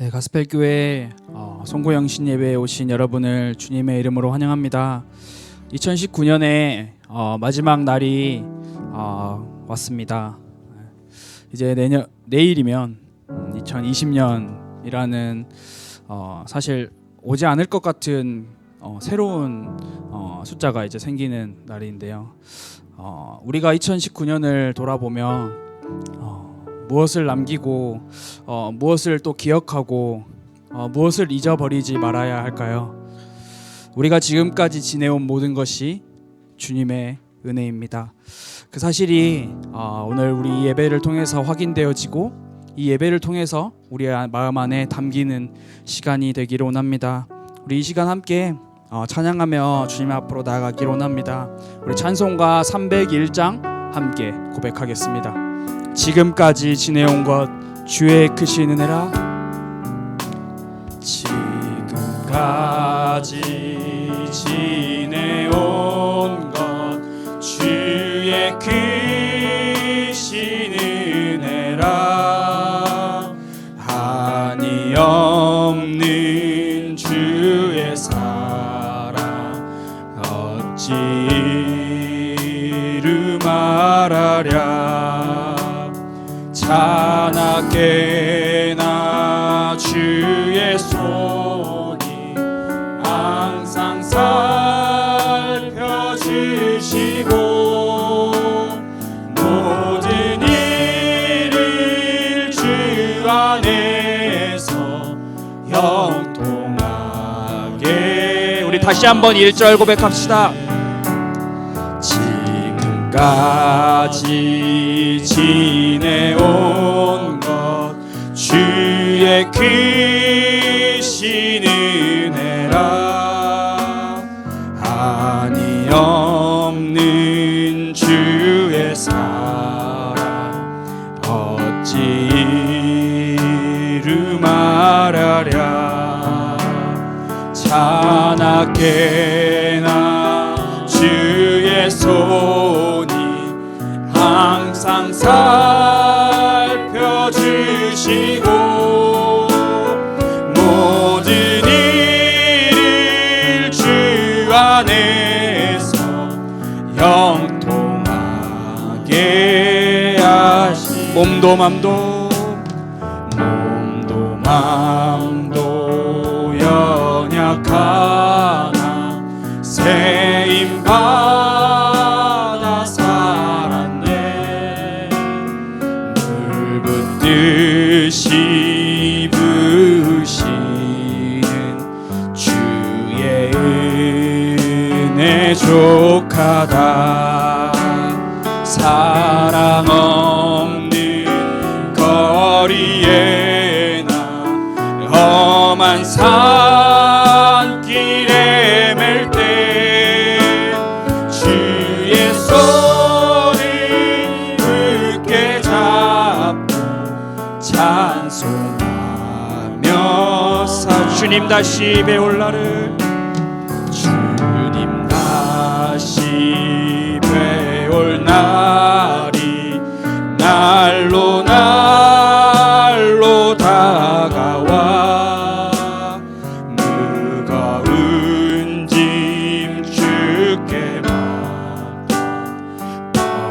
네, 가스펠교회 송구영신 예배에 오신 여러분을 주님의 이름으로 환영합니다. 2019년의 마지막 날이 왔습니다. 이제 내일이면 2020년이라는 사실 오지 않을 것 같은 새로운 숫자가 이제 생기는 날인데요. 우리가 2019년을 돌아보면 무엇을 남기고 무엇을 또 기억하고 무엇을 잊어버리지 말아야 할까요? 우리가 지금까지 지내온 모든 것이 주님의 은혜입니다. 그 사실이 오늘 우리 예배를 통해서 확인되어지고 이 예배를 통해서 우리의 마음 안에 담기는 시간이 되기를 원합니다. 우리 이 시간 함께 찬양하며 주님 앞으로 나아가기를 원합니다. 우리 찬송가 301장 함께 고백하겠습니다. 지금까지 지내온 것 주의 크신 은혜라. 지금까지 지내온 것 주의 크신 은혜라. 한이 없는 주의 사랑 어찌 이루 말하랴. 자나깨나 주의 손이 항상 살펴주시고 모든 일을 주 안에서 형통하게. 우리 다시 한번 1절 고백합시다. 지금까지 지내온 것 주의 크신 은혜라. 한이 없는 주의 사랑 어찌 이루 말하랴. 자나깨나 주의 손이 항상 살펴주시고 모든 일을 주 안에서 형통하게 하시. 몸도 맘도 연약하나 세임 받아 살았네. 물 붓듯이 부으시는 주의 은혜 족하다. 사랑 없는 거리에나 험한 산길에 맬 때 주의 손을 굳게 잡고 찬송하며 주님 다시 배울 날을 주님 다시 배울 날이 날로 다가와 무거운 짐 주께 맡겨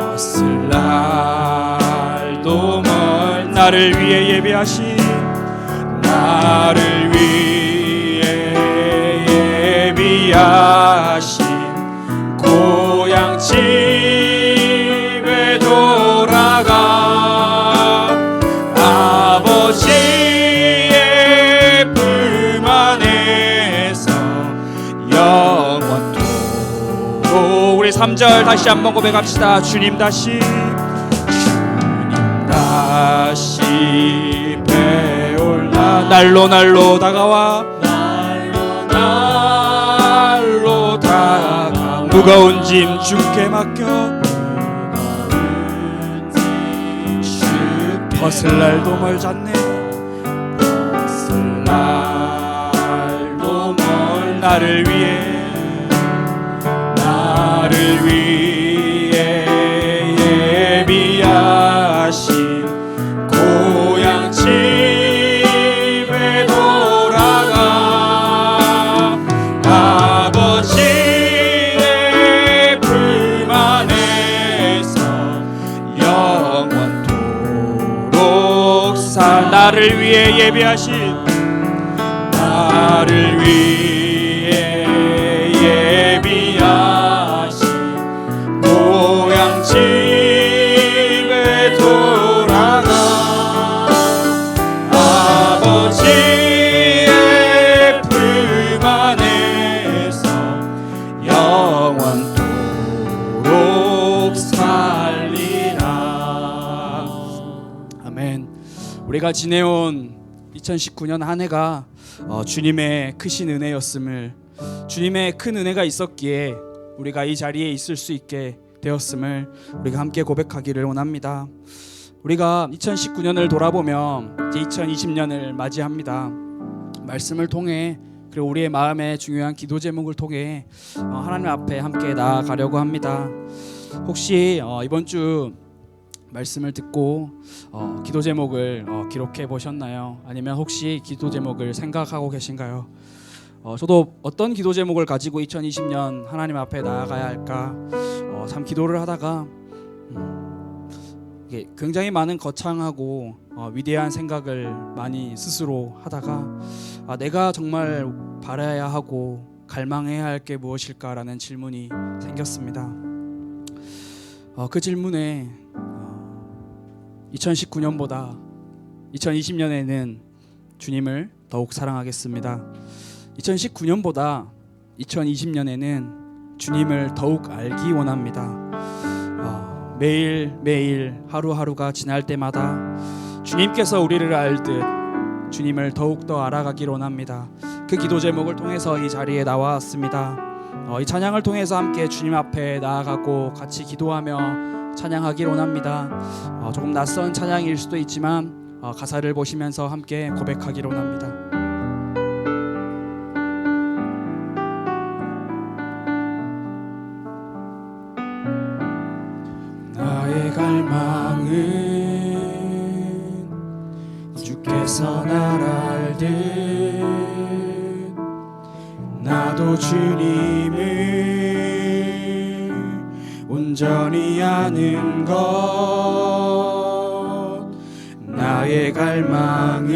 벗을 날도 멀. 나를 위해 예비하신 나를 위해 예비하신 고향 집에 돌아가 아버지의 품 안에서 영원토록. 우리 3절 다시 한번 고백합시다. 주님 다시 배올 날로 다가와 무거운 짐 주께 맡겨 벗을 날도 멀잖네. 벗을 날도 멀. 나를 위해 예비하신 고향 집에 예비하신 나를 위해 예비하신 고향 집에 돌아가 아버지의 품 안에서 영원토록 살리라. 아멘. 우리가 지내온 2019년 한 해가 주님의 크신 은혜였음을, 주님의 큰 은혜가 있었기에 우리가 이 자리에 있을 수 있게 되었음을 우리가 함께 고백하기를 원합니다. 우리가 2019년을 돌아보면 이제 2020년을 맞이합니다. 말씀을 통해 그리고 우리의 마음의 중요한 기도 제목을 통해 하나님 앞에 함께 나아가려고 합니다. 혹시 이번 주 말씀을 듣고 기도 제목을 기록해 보셨나요? 아니면 혹시 기도 제목을 생각하고 계신가요? 저도 어떤 기도 제목을 가지고 2020년 하나님 앞에 나아가야 할까 참 기도를 하다가 이게 굉장히 많은 거창하고 위대한 생각을 많이 스스로 하다가 내가 정말 바라야 하고 갈망해야 할 게 무엇일까라는 질문이 생겼습니다. 그 질문에 2019년보다 2020년에는 주님을 더욱 사랑하겠습니다. 2019년보다 2020년에는 주님을 더욱 알기 원합니다. 매일매일 하루하루가 지날 때마다 주님께서 우리를 알듯 주님을 더욱더 알아가기를 원합니다. 그 기도 제목을 통해서 이 자리에 나왔습니다. 이 찬양을 통해서 함께 주님 앞에 나아가고 같이 기도하며 찬양하기를 원합니다. 조금 낯선 찬양일 수도 있지만 가사를 보시면서 함께 고백하기를 원합니다. 나의 갈망은 주께서 날 알듯 나도 주님을 온전히 아는 것. 나의 갈망은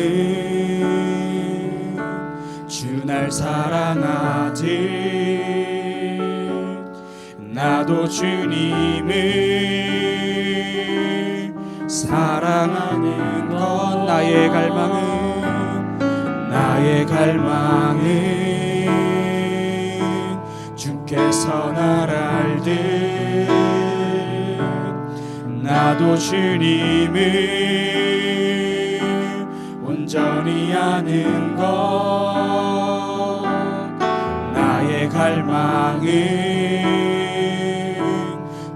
주 날 사랑하듯 나도 주님을 사랑하는 것. 나의 갈망은 주께서 날 알듯 나도 주님을 온전히 아는 것. 나의 갈망은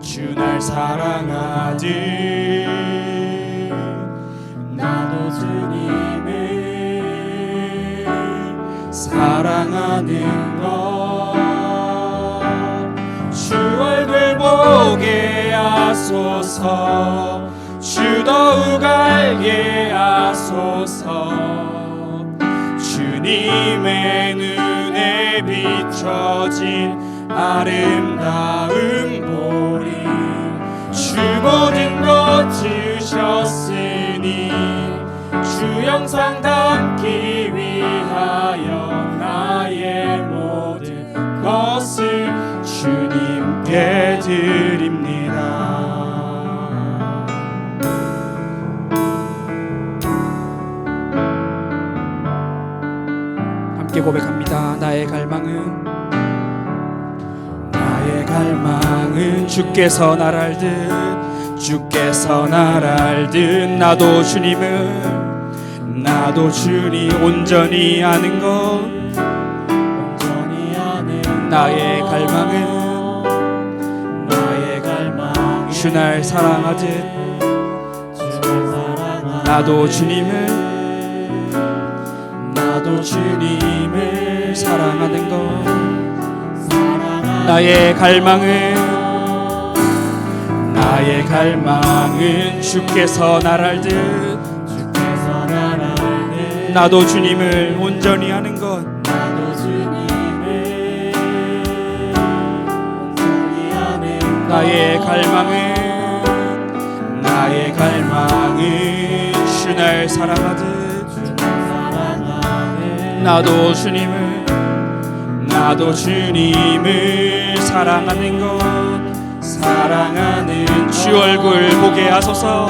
주 날 사랑하듯 나도 주님을 사랑하는 것. 주 얼굴 보게 하소서 주 더욱 알게 하소서 주님의 눈에 비춰진 아름다운 보리 주 모든 것 주셨으니 주 영상 담기 위하여 나의 모든 것을 주님께 드립니다. 함께 고백합니다. 나의 갈망은 주께서 날 알듯 나도 주님 온전히 아는 것. 나의 갈망은 주 날 사랑하듯 나도 주님을 사랑하는 것. 나의 갈망은 주께서 날 알듯 나도 주님을 온전히 아는 것. 나의 갈망은 주 날 사랑하듯 나도 주님을 사랑하는 것, 사랑하는 주 얼굴 보게 하소서.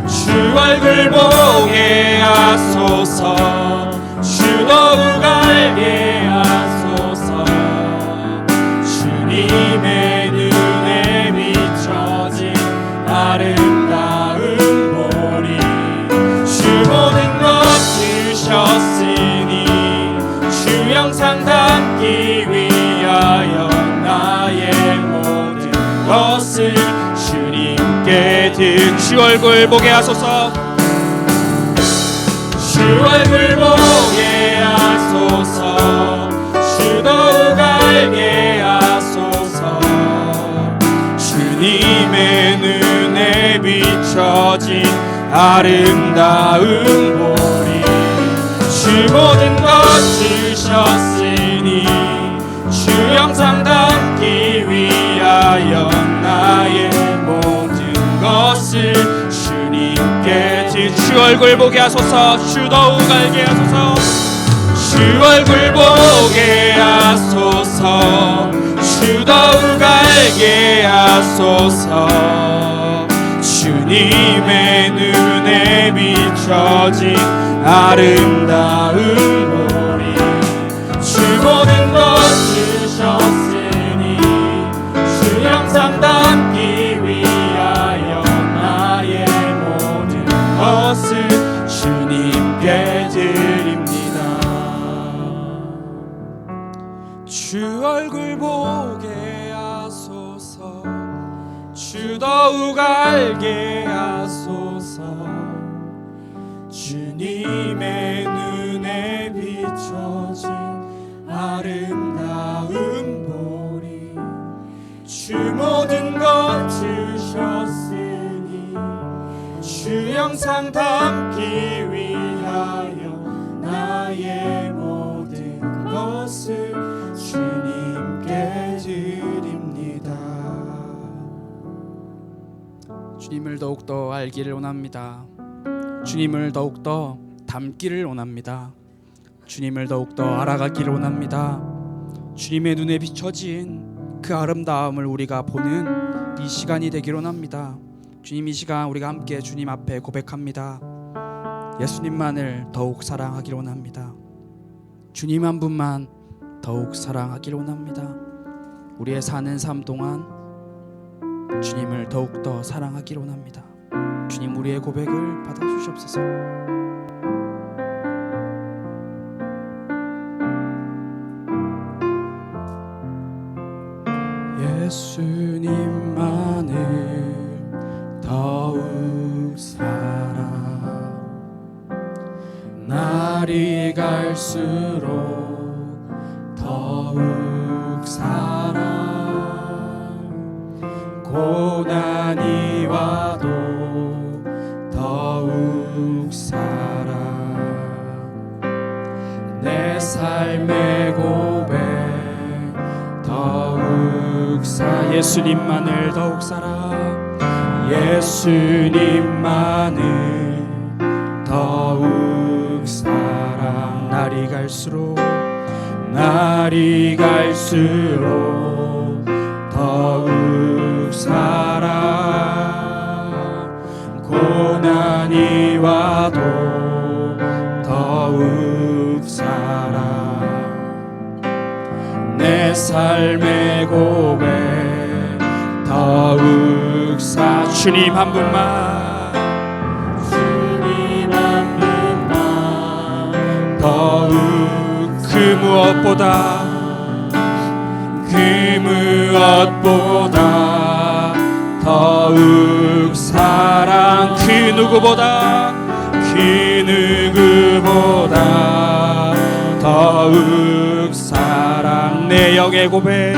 주 얼굴 보게 하소서. 주 더욱 알게 하소서. 주님의 눈에 비춰진 아름다운 보리. 주 모든 것 주셨으니 주 영상 담기 위하여 나의 모든 것을 주님께 주 얼굴 보게 하소서. 주 얼굴 보게 하소서. 주 더욱 알게 하소서. 주님의 눈에 비춰진 아름다운 보리. 주 모든 것 주셨으니 주 영상 담기 위하여 나의 모든 것을 주님께 주 얼굴 보게 하소서. 주 더욱 알게 하소서. 주 얼굴 보게 하소서. 주 더욱 알게 하소서. 주님의 눈에 비춰진 아름다운 보리. 주 모든 것 주셨으니 주 영상 담기 위하여 나의 모든 것을 주님께 드립니다. 주 얼굴 보게 하소서. 주 더욱 알게 하소서. 주님의 눈에 비춰진 아름다운 보리. 주 모든 것 주셨으니 주 영상 담기 위하여 나의 모든 것을 주님께 드립니다. 주님을 더욱더 알기를 원합니다. 주님을 더욱더 닮기를 원합니다. 주님을 더욱더 알아가기를 원합니다. 주님의 눈에 비춰진 그 아름다움을 우리가 보는 이 시간이 되기를 원합니다. 주님, 이 시간 우리가 함께 주님 앞에 고백합니다. 예수님만을 더욱 사랑하기를 원합니다. 주님 한 분만 더욱 사랑하기를 원합니다. 우리의 사는 삶 동안 주님을 더욱더 사랑하기를 원합니다. 주님, 우리의 고백을 받아주시옵소서. 예수님만을 더욱 사랑. 날이 갈수록 더욱 사랑. 고난이 와도 더욱 사랑. 내 삶의 고백 더욱 예수님만을 더욱 사랑. 예수님만을 더욱 사랑. 날이 갈수록 더욱 사랑. 고난이 와도 더욱 사랑. 내 삶의 고백 더욱 주님 한 분만, 주님 한 분만 더욱 그 무엇보다 더욱 사랑. 그 누구보다 더욱 사랑. 내 영의 고백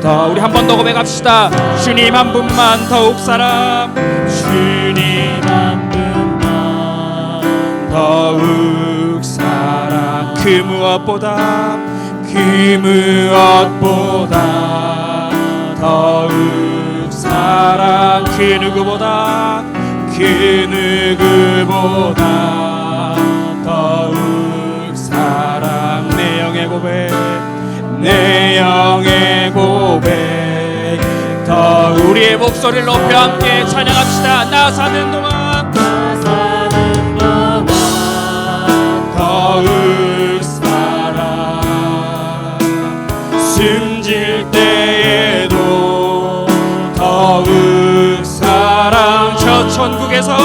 더 우리 한 번 더 고백합시다. 주님 한 분만 더욱 사랑. 주님 한 분만 더욱 사랑. 그 무엇보다 더욱 사랑. 그 누구보다 그 누구보다 더욱 사랑. 내 영의 고백, 내 영의 고백. 더 우리의 목소리를 높여 함께 찬양합시다. 나 사는 동안, 나 사는 동안 더욱 사랑. 숨질 때에도 더욱 사랑. 저 천국에서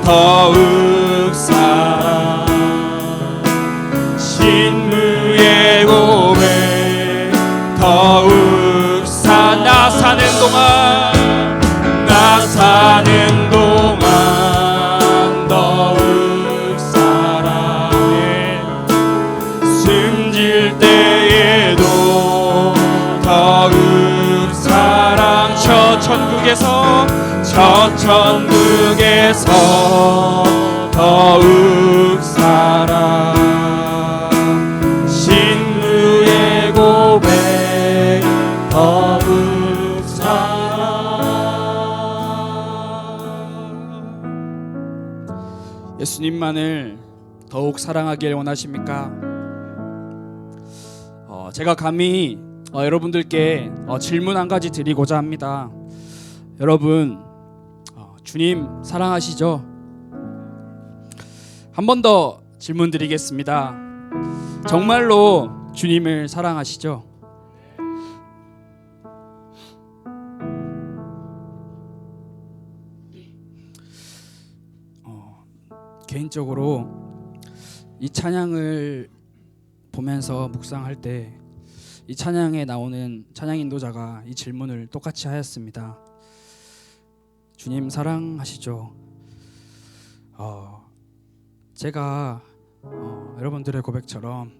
더욱 사랑. 신부의 고백 더욱 나 사는 동안, 나 사는 동안 더욱 사랑해. 숨질 때에도 더욱 사랑. 저 천국에서 더욱 사랑. 신부의 고백 더욱 사랑. 예수님만을 더욱 사랑하길 원하십니까? 제가 감히 여러분들께 질문 한 가지 드리고자 합니다. 여러분, 주님 사랑하시죠? 한 번 더 질문 드리겠습니다. 정말로 주님을 사랑하시죠? 개인적으로 이 찬양을 보면서 묵상할 때 이 찬양에 나오는 찬양 인도자가 이 질문을 똑같이 하였습니다. 주님 사랑하시죠? 제가 여러분들의 고백처럼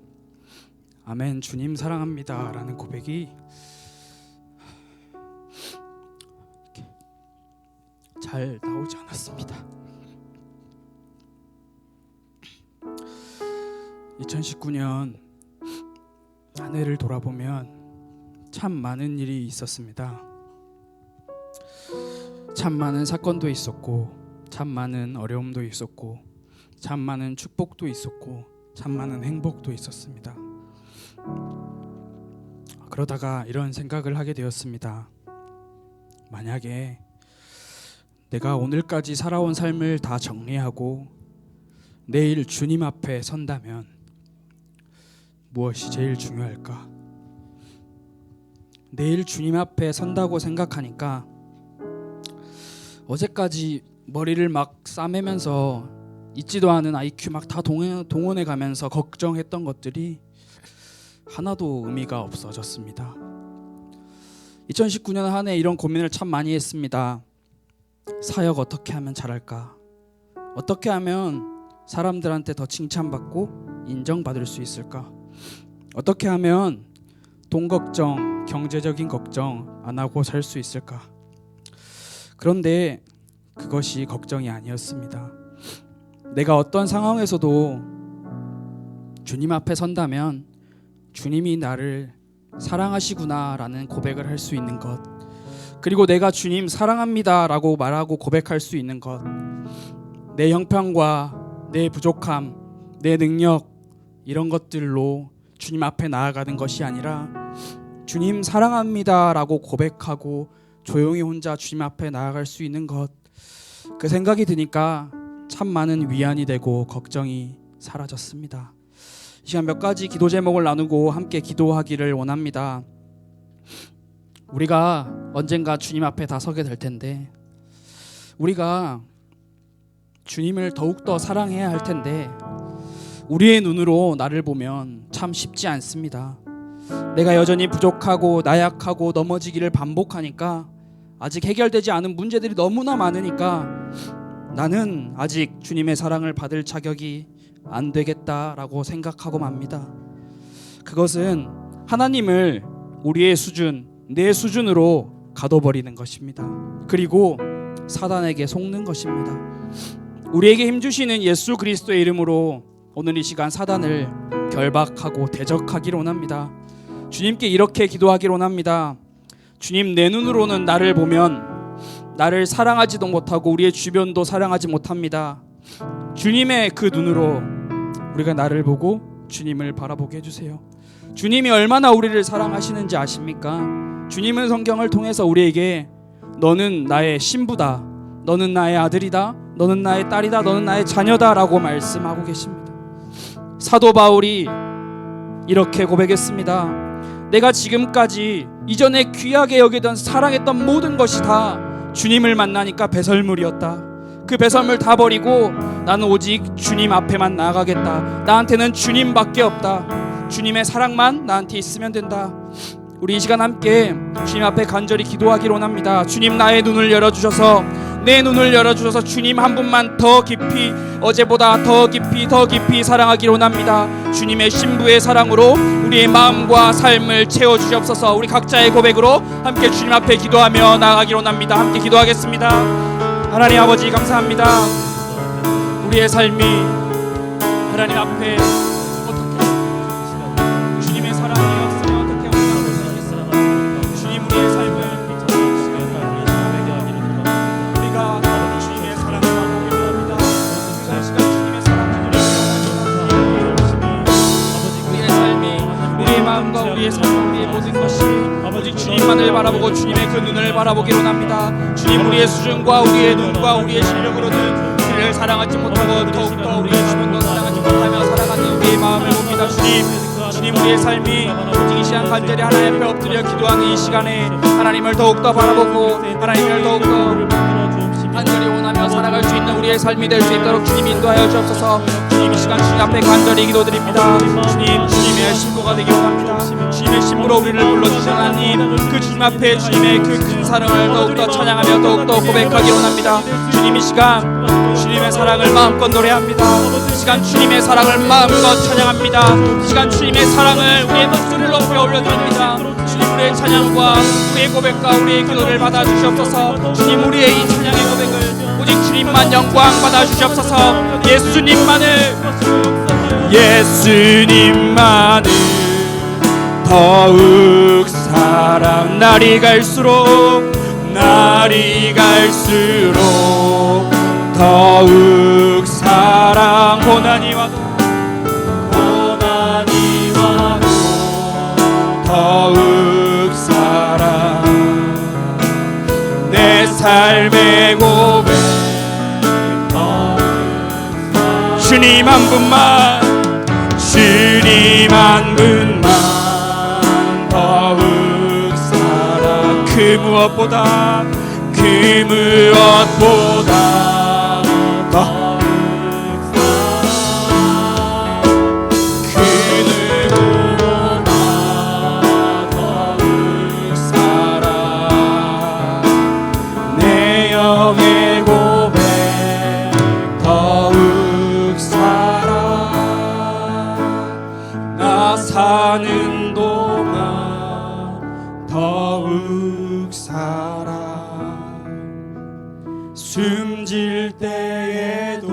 아멘 주님 사랑합니다 라는 고백이 잘 나오지 않았습니다. 2019년 한 해를 돌아보면 참 많은 일이 있었습니다. 참 많은 사건도 있었고, 참 많은 어려움도 있었고, 참 많은 축복도 있었고, 참 많은 행복도 있었습니다. 그러다가 이런 생각을 하게 되었습니다. 만약에 내가 오늘까지 살아온 삶을 다 정리하고 내일 주님 앞에 선다면 무엇이 제일 중요할까? 내일 주님 앞에 선다고 생각하니까 어제까지 머리를 막 싸매면서 있지도 않은 IQ 막 다 동원해 가면서 걱정했던 것들이 하나도 의미가 없어졌습니다. 2019년 한 해 이런 고민을 참 많이 했습니다. 사역 어떻게 하면 잘할까? 어떻게 하면 사람들한테 더 칭찬받고 인정받을 수 있을까? 어떻게 하면 돈 걱정, 경제적인 걱정 안 하고 살 수 있을까? 그런데 그것이 걱정이 아니었습니다. 내가 어떤 상황에서도 주님 앞에 선다면 주님이 나를 사랑하시구나라는 고백을 할 수 있는 것, 그리고 내가 주님 사랑합니다라고 말하고 고백할 수 있는 것, 내 형편과 내 부족함, 내 능력 이런 것들로 주님 앞에 나아가는 것이 아니라 주님 사랑합니다라고 고백하고 조용히 혼자 주님 앞에 나아갈 수 있는 것, 그 생각이 드니까 참 많은 위안이 되고 걱정이 사라졌습니다. 이 시간 몇 가지 기도 제목을 나누고 함께 기도하기를 원합니다. 우리가 언젠가 주님 앞에 다 서게 될 텐데, 우리가 주님을 더욱더 사랑해야 할 텐데 우리의 눈으로 나를 보면 참 쉽지 않습니다. 내가 여전히 부족하고 나약하고 넘어지기를 반복하니까, 아직 해결되지 않은 문제들이 너무나 많으니까 나는 아직 주님의 사랑을 받을 자격이 안 되겠다라고 생각하고 맙니다. 그것은 하나님을 우리의 수준, 내 수준으로 가둬버리는 것입니다. 그리고 사단에게 속는 것입니다. 우리에게 힘주시는 예수 그리스도의 이름으로 오늘 이 시간 사단을 결박하고 대적하기를 원합니다. 주님께 이렇게 기도하기를 원합니다. 주님, 내 눈으로는 나를 보면 나를 사랑하지도 못하고 우리의 주변도 사랑하지 못합니다. 주님의 그 눈으로 우리가 나를 보고 주님을 바라보게 해주세요. 주님이 얼마나 우리를 사랑하시는지 아십니까? 주님은 성경을 통해서 우리에게 너는 나의 신부다, 너는 나의 아들이다, 너는 나의 딸이다, 너는 나의 자녀다 라고 말씀하고 계십니다. 사도 바울이 이렇게 고백했습니다. 내가 지금까지 이전에 귀하게 여기던 사랑했던 모든 것이 다 주님을 만나니까 배설물이었다. 그 배설물 다 버리고 나는 오직 주님 앞에만 나아가겠다. 나한테는 주님밖에 없다. 주님의 사랑만 나한테 있으면 된다. 우리 이 시간 함께 주님 앞에 간절히 기도하기로 합니다. 주님, 나의 눈을 열어주셔서, 내 눈을 열어주셔서 주님 한 분만 더 깊이, 어제보다 더 깊이 사랑하기로 합니다. 주님의 신부의 사랑으로 우리의 마음과 삶을 채워주시옵소서. 우리 각자의 고백으로 함께 주님 앞에 기도하며 나아가기로 합니다. 함께 기도하겠습니다. 하나님 아버지, 감사합니다. 우리의 삶이 하나님 앞에 어떻게 주님의 사랑이 없으면 어떻게 올라갈 수 있겠습니까? 주님, 우리의 삶을 우리가 주님의 사랑을 보게 합니다. 이 시간 주님의 사랑을 우리의 삶이, 우리의 마음과 우리의 삶과 우리의 모든 것이 오직 주님만을 바라보고 주님의 그 눈을 바라보기로 합니다. 주님, 우리의 수준과 우리의 눈과 우리의 실력으로는 우리를 사랑하지 못하고 더욱더 우리의 주변도 사랑하지 못하며 살아가는 우리의 마음을 봅니다. 주님, 우리의 삶이 오직 이 시간 간절히 하나님 앞에 엎드려 기도하는 이 시간에 하나님을 더욱더 바라보고 하나님을 더욱더 간절히 원하며 살아갈 수 있는 우리의 삶이 될 수 있도록 주님 인도하여 주옵소서. 주님, 이 시간 주님 앞에 간절히 기도드립니다. 주님, 주님의 신부가 되기로 합니다. 주님의 신부로 우리를 불러주신 하나님, 그 주님 앞에 주님의 그 큰 사랑을 더욱더 찬양하며 더욱더 고백하기로 합니다. 주님, 이 시간 주님의 사랑을 마음껏 노래합니다. 이 시간 주님의 사랑을 마음껏 찬양합니다. 이 시간 주님의 사랑을 우리의 목소리를 높여 올려드립니다. 주님, 우리의 찬양과 우리의 고백과 우리의 기도를 받아주시옵소서. 주님, 우리의 이 찬양의 고백을 오직 주님만 영광 받아주시옵소서. 예수님만을 더욱 사랑, 날이 갈수록 더욱 사랑, 고난이 와도 더욱 사랑, 내 삶의 고백 주님 한 분만 더욱 사랑, 그 무엇보다 더 사는 동안 더욱 살아, 숨질 때에도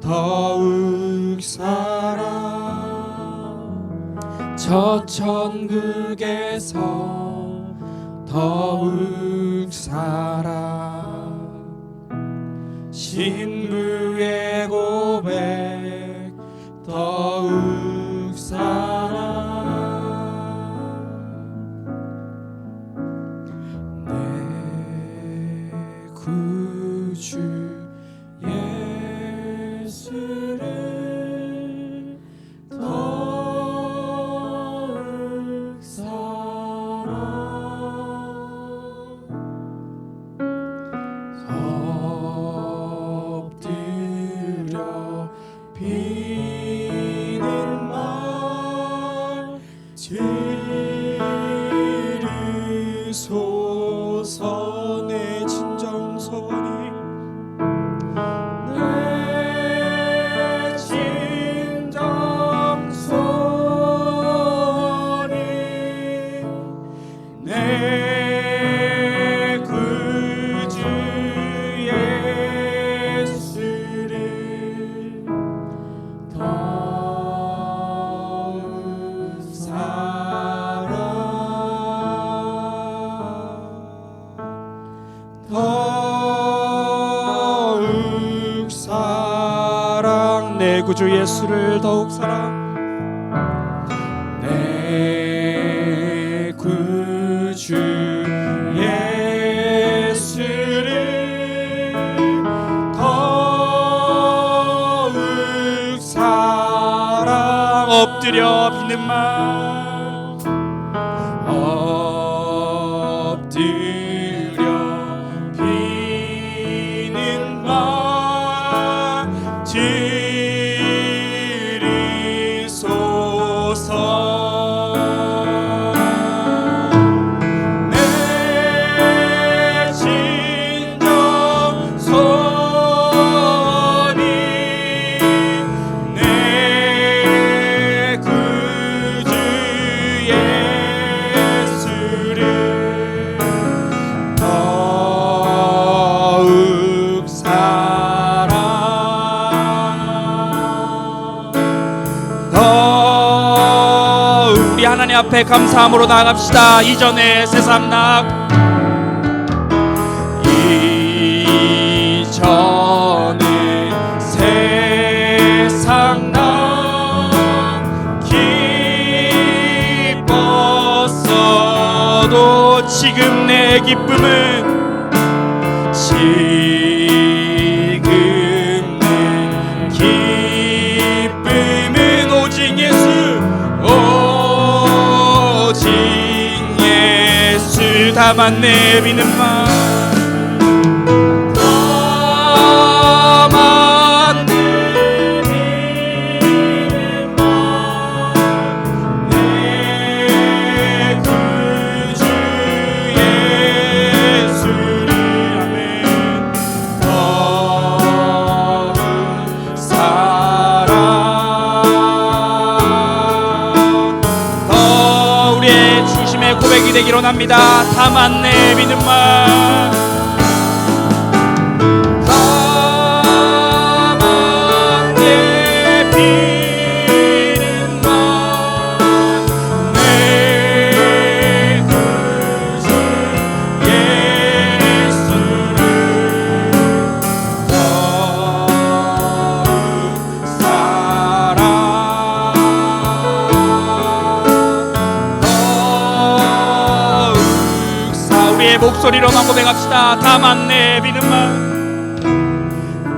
더욱 살아, 저 천국에서 더욱 살아, 신부의 고백 더욱 살아, 내 구주 예수를 더욱 사랑, 엎드려 비는 말 들으소서. 내 진정 소원이 더욱 사랑, 내 구주 예수를 더욱 사랑, 내 구주 예수를 더욱 사랑. 엎드려 비는 맘, 엎드려 비는 맘 들이소서. 내 진정 손이 내 구주 예수를 더욱 사랑, 더욱. 우리 하나님 앞에 감사함으로 나아갑시다. 이전의 세상 낙, 이전의 세상 나 기뻤어도 지금 내 기쁨은, 지금 내 기쁨은 오직 예수, 오직 예수. 다만 내비는 맘, 다만 내비는 맘, 내 구주 예수를, 아멘, 더욱 사랑, 더 우리의 중심의 고백이 되기로 합니다. 다만 내비는 맘, 다만 내비는 맘, 내 구주 예수를 더욱 사랑, 더욱 사. 우리의 목소리로만 고백합시다. 다만 내비는 맘,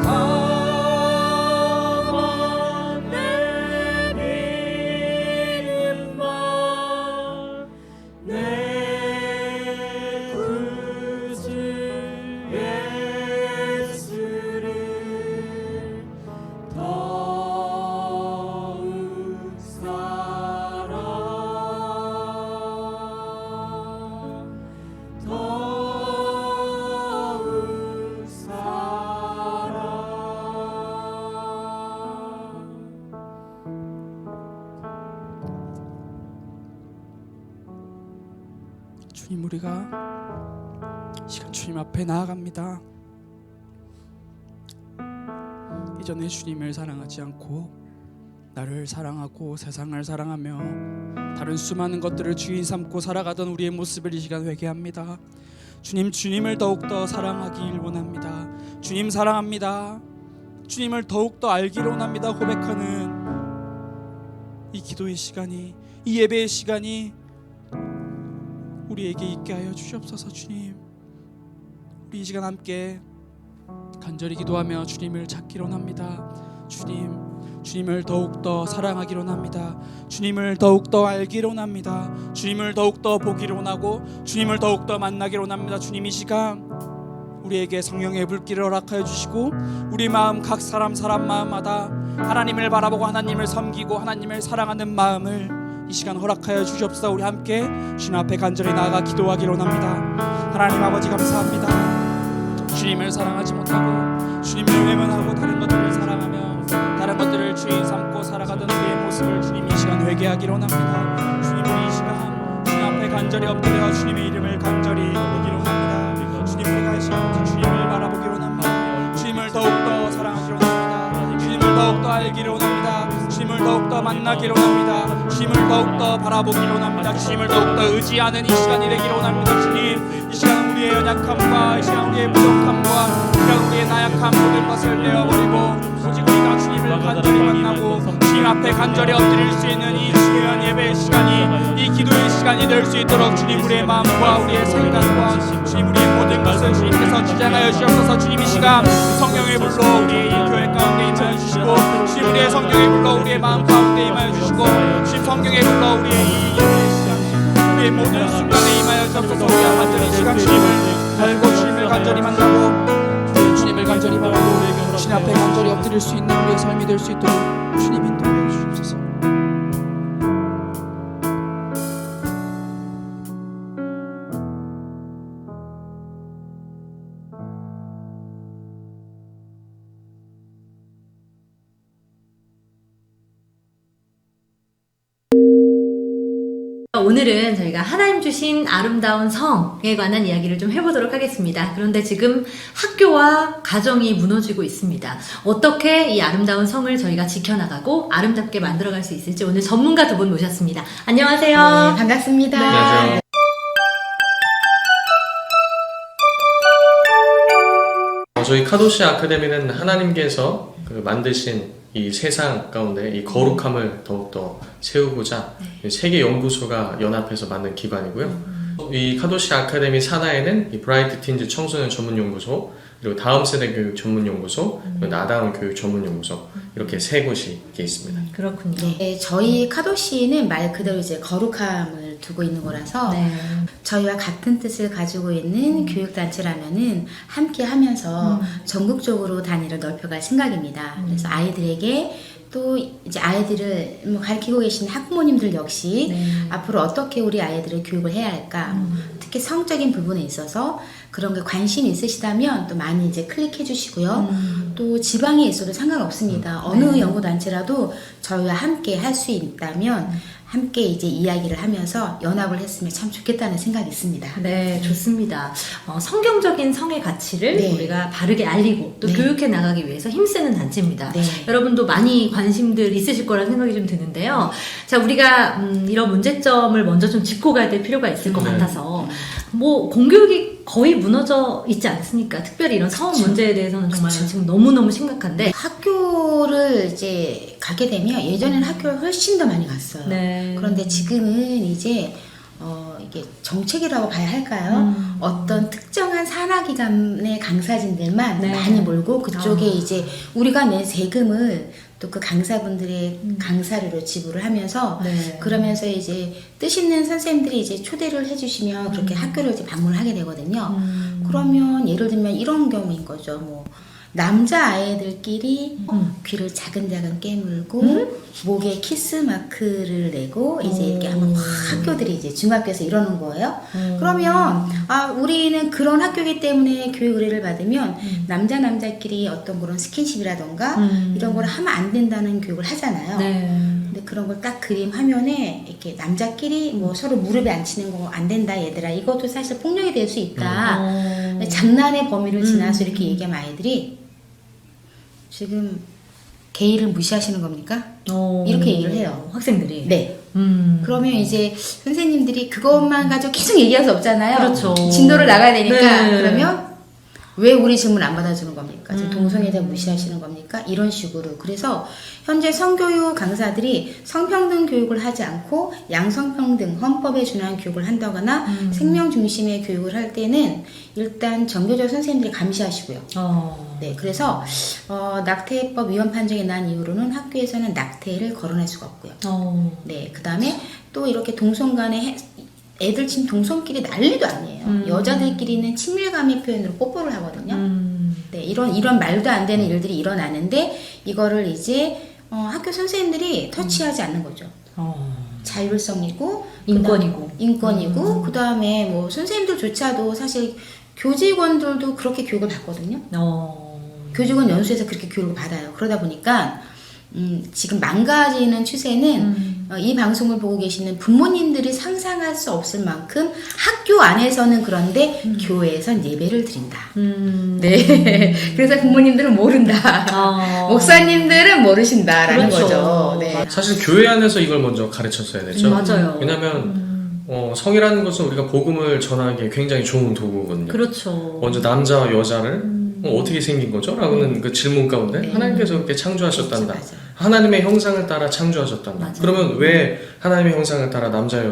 다만 내비는 맘, 내 구주 예수를 더욱 사랑, 더욱 사랑. 주님, 우리가 시간 주님 앞에 나아갑니다. 이전에 주님을 사랑하지 않고 나를 사랑하고 세상을 사랑하며 다른 수많은 것들을 주인 삼고 살아가던 우리의 모습을 이 시간 회개합니다. 주님, 주님을 더욱더 사랑하길 원합니다. 주님 사랑합니다. 주님을 더욱더 알기를 원합니다. 고백하는 이 기도의 시간이, 이 예배의 시간이 우리에게 있게 하여 주시옵소서. 주님, 우리 이 시간 함께 간절히 기도하며 주님을 찾기로 합니다. 주님, 주님을 더욱더 사랑하기로 합니다. 주님을 더욱더 알기로 합니다. 주님을 더욱더 보기로 하고 주님을 더욱더 만나기로 합니다. 주님, 이 시간 우리에게 성령의 불길을 허락하여 주시고 우리 마음, 각 사람 마음마다 하나님을 바라보고 하나님을 섬기고 하나님을 사랑하는 마음을 이 시간 허락하여 주시옵소서. 우리 함께 주님 앞에 간절히 나아가 기도하기로 합니다. 하나님 아버지, 감사합니다. 주님을 사랑하지 못하고 주님을 외면하고 다른 것들을 사랑하며 다른 것들을 주인 삼고 살아가던 우리의 모습을 주님 이 시간 회개하기로 합니다. 주님, 우리 이 시간 주님 앞에 간절히 엎드려 주님의 이름을 간절히 부르기로 합니다. 주님, 우리가 이 시간 주님을 바라보기로 합니다. 주님을 더욱더 사랑하기로 합니다. 주님을 더욱더 알기로 합니다. 주님을 더욱더 만나기로 합니다. 주님을 더욱더 바라보기로 합니다. 주님을 더욱더 의지하는 이 시간이 되기로 합니다. 주님, 이 시간 우리의 연약함과 이 시간 우리의 부족함과 우리의 나약함 모든 것을 내어버리고 오직 우리가 주님을 간절히 만나고 주님 앞에 간절히 엎드릴 수 있는 이 중요한 예배의 시간이, 이 기도의 시간이 될 수 있도록 주님 우리의 마음과 우리의 생각과 주님 우리의 모든 것을 주님께서 주장하여 주옵소서. 주님 이 시간 성령의 불로 우리의 이 교회 가운데 임하여 주시고, 주님 우리의 성령의 불로 우리의 마음 가운데 임하여 주시고, 주님 성령의 불로 우리의 이 예배의 시간, 우리의 모든 순간에 임하여 주옵소서. 우리가 간절히 이 시간 주님을 알고 주님을 간절히 만나고 주님을 간절히 바라고 주님 앞에 간절히 엎드릴 수 있는 우리의 삶이 될 수 있도록 주님 인도하여 주옵소서. 오늘은 저희가 하나님 주신 아름다운 성에 관한 이야기를 좀 해보도록 하겠습니다. 그런데 지금 학교와 가정이 무너지고 있습니다. 어떻게 이 아름다운 성을 저희가 지켜나가고 아름답게 만들어갈 수 있을지 오늘 전문가 두 분 모셨습니다. 안녕하세요. 네, 반갑습니다. 네. 안녕하세요. 저희 카도시 아카데미는 하나님께서 만드신 이 세상 가운데 이 거룩함을 더욱더 세우고자 세계 연구소가 연합해서 만든 기관이고요. 이 카도시 아카데미 산하에는 이 브라이트 틴즈 청소년 전문 연구소, 그리고 다음 세대 교육 전문 연구소, 그리고 나다운 교육 전문 연구소, 이렇게 세 곳이 이렇게 있습니다. 그렇군요. 네, 저희 카도시는 말 그대로 이제 거룩함을 두고 있는 거라서 네. 저희와 같은 뜻을 가지고 있는 교육단체라면은 함께 하면서 전국적으로 단위를 넓혀갈 생각입니다. 그래서 아이들에게 또 이제 아이들을 가르치고 계신 학부모님들 역시 네. 앞으로 어떻게 우리 아이들을 교육을 해야 할까, 특히 성적인 부분에 있어서 그런 게 관심이 있으시다면 또 많이 이제 클릭해 주시고요. 또 지방에 있어도 상관없습니다. 어느 연구단체라도 저희와 함께 할 수 있다면 함께 이제 이야기를 하면서 연합을 했으면 참 좋겠다는 생각이 있습니다. 네, 좋습니다. 성경적인 성의 가치를 네. 우리가 바르게 알리고 또 네. 교육해 나가기 위해서 힘쓰는 단체입니다. 네. 여러분도 많이 관심들 있으실 거라는 생각이 좀 드는데요. 자, 우리가 이런 문제점을 먼저 좀 짚고 가야 될 필요가 있을 것 네. 같아서 뭐 공교육이 거의 무너져 있지 않습니까? 특별히 이런 사업 문제에 대해서는 정말 지금 너무너무 심각한데 학교를 이제 가게 되면 예전에는 학교를 훨씬 더 많이 갔어요. 네. 그런데 지금은 이제 이게 정책이라고 봐야 할까요? 어떤 특정한 산하기관의 강사진들만 네. 많이 몰고 그쪽에 아. 이제 우리가 낸 세금을 또 그 강사분들의 강사료로 지불을 하면서 네. 그러면서 이제 뜻 있는 선생님들이 이제 초대를 해주시면 그렇게 학교를 이제 방문을 하게 되거든요. 그러면 예를 들면 이런 경우인 거죠. 뭐 남자 아이들끼리 귀를 자근자근 깨물고 목에 키스 마크를 내고 이제 이렇게 하면 막 학교들이 이제 중학교에서 이러는 거예요. 그러면 우리는 그런 학교이기 때문에 교육 의뢰를 받으면 남자끼리 어떤 그런 스킨십이라던가 이런 걸 하면 안 된다는 교육을 하잖아요. 네. 근데 그런 걸 딱 그림 화면에 이렇게 남자끼리 뭐 서로 무릎에 앉히는 거 안 된다 얘들아, 이것도 사실 폭력이 될 수 있다. 장난의 범위를 지나서 이렇게 얘기하면 아이들이 지금 게이를 무시하시는 겁니까? 이렇게 얘기를 해요. 학생들이. 네. 그러면 이제 선생님들이 그것만 가지고 계속 얘기할 수 없잖아요. 그렇죠. 진도를 나가야 되니까. 네. 그러면 왜 우리 질문 안 받아주는 겁니까? 지금 동성애에 대해 무시하시는 겁니까? 이런 식으로. 그래서 현재 성교육 강사들이 성평등 교육을 하지 않고 양성평등 헌법에 준하는 교육을 한다거나 생명 중심의 교육을 할 때는 일단 정교조 선생님들이 감시하시고요. 네, 그래서 낙태법 위헌 판정이 난 이후로는 학교에서는 낙태를 거론할 수가 없고요. 네, 그 다음에 또 이렇게 동성 간에 애들 지금 동성끼리 난리도 아니에요. 여자들끼리는 친밀감의 표현으로 뽀뽀를 하거든요. 네, 이런 말도 안 되는 일들이 일어나는데 이거를 이제 학교 선생님들이 터치하지 않는 거죠. 자율성이고 인권이고 그 다음에 뭐 선생님들조차도 사실 교직원들도 그렇게 교육을 받거든요. 교직원 연수에서 그렇게 교육을 받아요. 그러다 보니까 지금 망가지는 추세는 이 방송을 보고 계시는 부모님들이 상상할 수 없을 만큼 학교 안에서는 그런데 교회에선 예배를 드린다. 네. 그래서 부모님들은 모른다. 목사님들은 모르신다라는 그렇죠. 거죠. 네. 사실 교회 안에서 이걸 먼저 가르쳤어야 되죠. 맞아요. 왜냐하면 성이라는 것은 우리가 복음을 전하기에 굉장히 좋은 도구거든요. 그렇죠. 먼저 남자와 여자를 어떻게 생긴 거죠? 라고는 그 질문 가운데 네. 하나님께서 그렇게 창조하셨단다. 맞아, 맞아. 하나님의 형상을 따라 창조하셨단다. 맞아요. 그러면 왜 하나님의 형상을 따라 남자와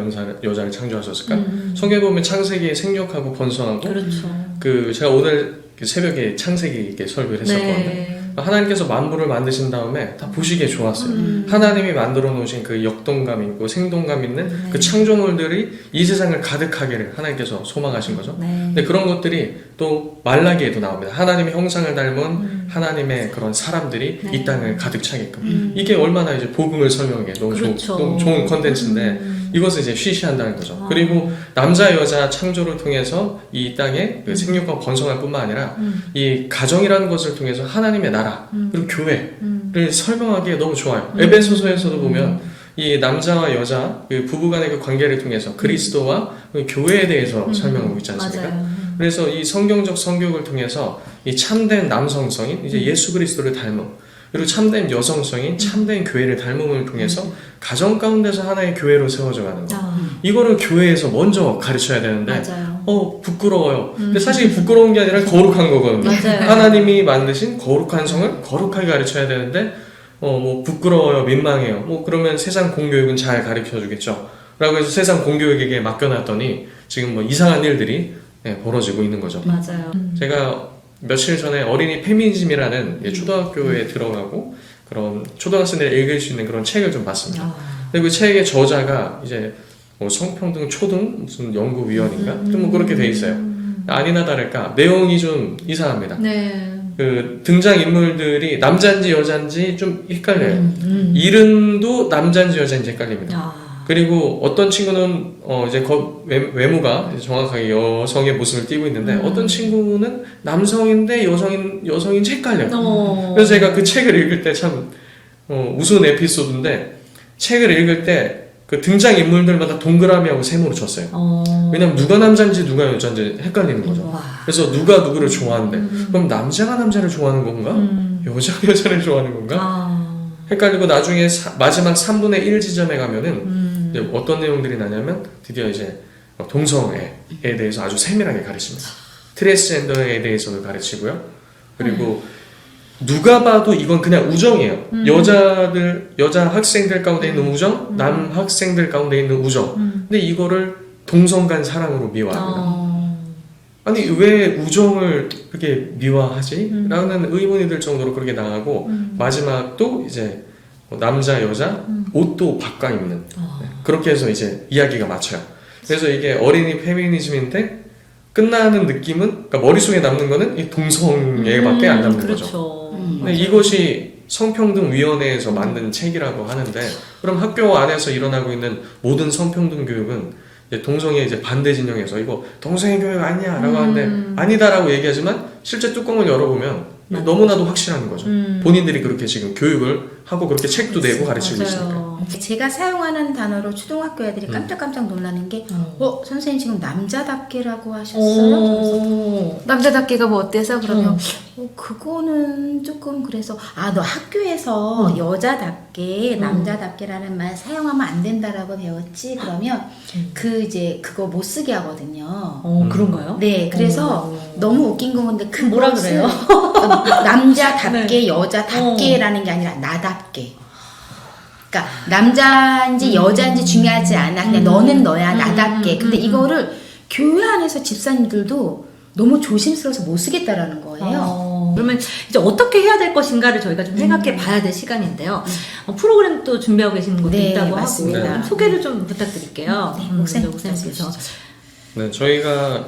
여자를 창조하셨을까? 성경에 보면 창세기에 생육하고 번성하고 그렇죠. 그 제가 오늘 새벽에 창세기 이렇게 설교를 했었거든요. 네. 하나님께서 만물을 만드신 다음에 다 보시기에 좋았어요. 하나님이 만들어 놓으신 그 역동감 있고 생동감 있는 그 창조물들이 이 세상을 가득하기를 하나님께서 소망하신 거죠. 네. 근데 그런 것들이 또 말라기에도 나옵니다. 하나님의 형상을 닮은 하나님의 그런 사람들이 네. 이 땅을 가득 차게끔. 이게 얼마나 이제 복음을 설명하기에 너무 그렇죠. 너무 좋은 컨텐츠인데 이것을 이제 쉬쉬한다는 거죠. 아. 그리고 남자 여자 창조를 통해서 이 땅에 그 생육과 번성할 뿐만 아니라 이 가정이라는 것을 통해서 하나님의 나라 그리고 교회를 설명하기에 너무 좋아요. 에베소서에서도 보면 이 남자와 여자 그 부부간의 그 관계를 통해서 그리스도와 그 교회에 대해서 설명하고 있지 않습니까? 맞아요. 그래서 이 성경적 성교육을 통해서 이 참된 남성성인 이제 예수 그리스도를 닮음 그리고 참된 여성성인 참된 교회를 닮음을 통해서 가정 가운데서 하나의 교회로 세워져 가는 거. 이거를 교회에서 먼저 가르쳐야 되는데 맞아요. 부끄러워요. 근데 사실 부끄러운 게 아니라 거룩한 거거든요. 맞아요. 하나님이 만드신 거룩한 성을 거룩하게 가르쳐야 되는데 뭐 부끄러워요, 민망해요. 뭐 그러면 세상 공교육은 잘 가르쳐 주겠죠. 라고 해서 세상 공교육에게 맡겨놨더니 지금 뭐 이상한 일들이 벌어지고 있는 거죠. 맞아요. 제가 며칠 전에 어린이 페미니즘이라는 초등학교에 들어가고 그런 초등학생들이 읽을 수 있는 그런 책을 좀 봤습니다. 근데 그 책의 저자가 이제 뭐 성평등 초등 무슨 연구위원인가? 뭐 그렇게 돼 있어요. 아니나 다를까 내용이 좀 이상합니다. 네. 그 등장 인물들이 남자인지 여자인지 좀 헷갈려요. 이름도 남자인지 여자인지 헷갈립니다. 그리고 어떤 친구는 이제 외모가 이제 정확하게 여성의 모습을 띠고 있는데 어떤 친구는 남성인데 여성인지 헷갈려요. 그래서 제가 그 책을 읽을 때 참 우스운 에피소드인데 책을 읽을 때 그 등장 인물들마다 동그라미하고 세모로 쳤어요. 왜냐면 누가 남자인지 누가 여자인지 헷갈리는 거죠. 그래서 누가 누구를 좋아하는데 그럼 남자가 남자를 좋아하는 건가? 여자가 여자를 좋아하는 건가? 헷갈리고 나중에 마지막 3분의 1 지점에 가면은 이제 어떤 내용들이 나냐면 드디어 이제 동성애에 대해서 아주 세밀하게 가르칩니다. 트랜스젠더에 대해서도 가르치고요. 그리고 누가 봐도 이건 그냥 우정이에요. 여자 학생들 가운데 있는 우정, 남 학생들 가운데 있는 우정. 근데 이거를 동성 간 사랑으로 미화합니다. 아니 왜 우정을 그렇게 미화하지? 라는 의문이 들 정도로 그렇게 나가고 마지막도 이제 남자 여자 옷도 바꿔 입는 그렇게 해서 이제 이야기가 맞춰요. 그래서 이게 어린이 페미니즘인데 끝나는 느낌은 그러니까 머릿속에 남는 거는 이 동성애밖에 안 남는 그렇죠. 거죠. 근데 이것이 성평등위원회에서 만든 책이라고 하는데 그럼 학교 안에서 일어나고 있는 모든 성평등 교육은 이제 동성애 이제 반대 진영에서 이거 동성애 교육 아니야 라고 하는데 아니다라고 얘기하지만 실제 뚜껑을 열어보면 너무나도 확실한 거죠. 본인들이 그렇게 지금 교육을 하고 그렇게 책도 내고 가르치고 있으니까. 제가 사용하는 단어로 초등학교 애들이 깜짝깜짝 놀라는 게 선생님 지금 남자답게라고 하셨어요? 남자답게가 뭐 어때서? 그러면 그거는 조금 그래서 너 학교에서 여자답게 남자답게라는 말 사용하면 안 된다라고 배웠지? 그러면 그거 못 쓰게 하거든요. 그런가요? 네, 그래서 너무 웃긴 건 근데 뭐라 그래요? 남자답게 여자답게라는 게 아니라 나답게. 그러니까 남자인지 여자인지 중요하지 않아. 그냥 너는 너야 나답게. 근데 이거를 교회 안에서 집사님들도 너무 조심스러워서 못 쓰겠다라는 거예요. 그러면 이제 어떻게 해야 될 것인가를 저희가 좀 생각해 봐야 될 시간인데요. 프로그램도 준비하고 계시는 것도 네, 있다고 맞습니다. 하고 소개를 좀 부탁드릴게요. 목사님께서. 네, 저희가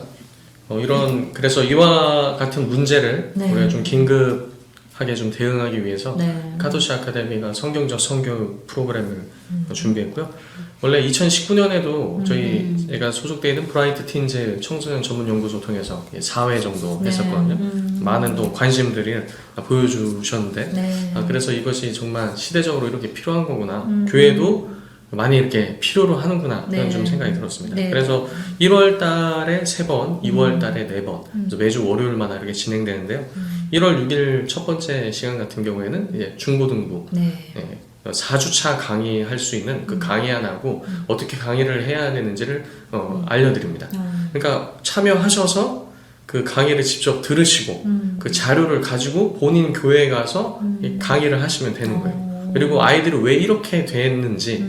그래서 이와 같은 문제를 우리가 좀 긴급하게 좀 대응하기 위해서 카도시 아카데미가 성경적 성교육 프로그램을 준비했고요. 원래 2019년에도 제가 소속되어 있는 브라이트 틴즈 청소년 전문 연구소 통해서 4회 정도 했었거든요. 많은 또 관심들을 보여주셨는데 그래서 이것이 정말 시대적으로 이렇게 필요한 거구나. 교회도 많이 이렇게 필요로 하는구나 그런 좀 생각이 들었습니다. 그래서 1월 달에 3번, 2월 달에 4번 매주 월요일마다 이렇게 진행되는데요. 1월 6일 첫 번째 시간 같은 경우에는 이제 중고등부 4주차 강의할 수 있는 그 강의 하나고 어떻게 강의를 해야 되는지를 알려드립니다. 그러니까 참여하셔서 그 강의를 직접 들으시고 그 자료를 가지고 본인 교회에 가서 이 강의를 하시면 되는 거예요. 그리고 아이들이 왜 이렇게 됐는지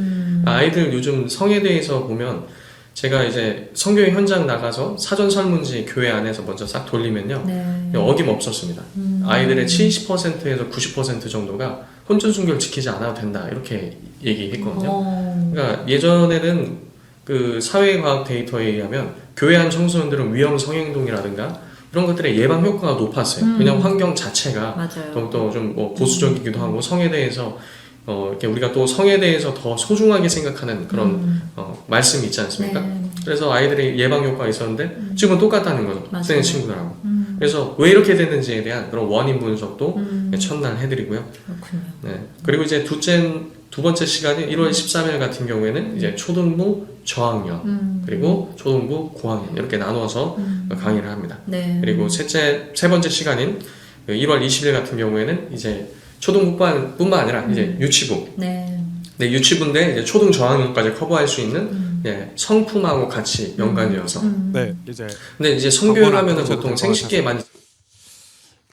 아이들 요즘 성에 대해서 보면 제가 이제 성교회 현장 나가서 사전 설문지 교회 안에서 먼저 싹 돌리면요. 네. 어김없었습니다. 아이들의 70%에서 90% 정도가 혼전 순교를 지키지 않아도 된다 이렇게 얘기했거든요. 그러니까 예전에는 그 사회과학 데이터에 의하면 교회 안 청소년들은 위험 성행동이라든가 이런 것들의 예방 효과가 높았어요. 그냥 환경 자체가 맞아요. 더욱더 좀 뭐 보수적이기도 하고 성에 대해서 이렇게 우리가 또 성에 대해서 더 소중하게 생각하는 그런 말씀이 있지 않습니까? 네. 그래서 아이들의 예방 효과가 있었는데 지금은 똑같다는 거죠. 맞아요. 선생님 친구들하고. 그래서 왜 이렇게 됐는지에 대한 그런 원인 분석도 첫날 해드리고요. 그렇군요. 네. 그리고 이제 두 번째 시간이 1월 13일 같은 경우에는 이제 초등부 저학년 그리고 초등부 고학년 이렇게 나누어서 강의를 합니다. 네. 그리고 세 번째 시간인 1월 20일 같은 경우에는 이제 초등부뿐만 아니라 이제 유치부. 네. 네, 유치부인데 이제 초등 저학년까지 커버할 수 있는 성품하고 같이 연관되어서. 네, 이제 근데 이제 성교육 하면은 보통 생식기에 많이.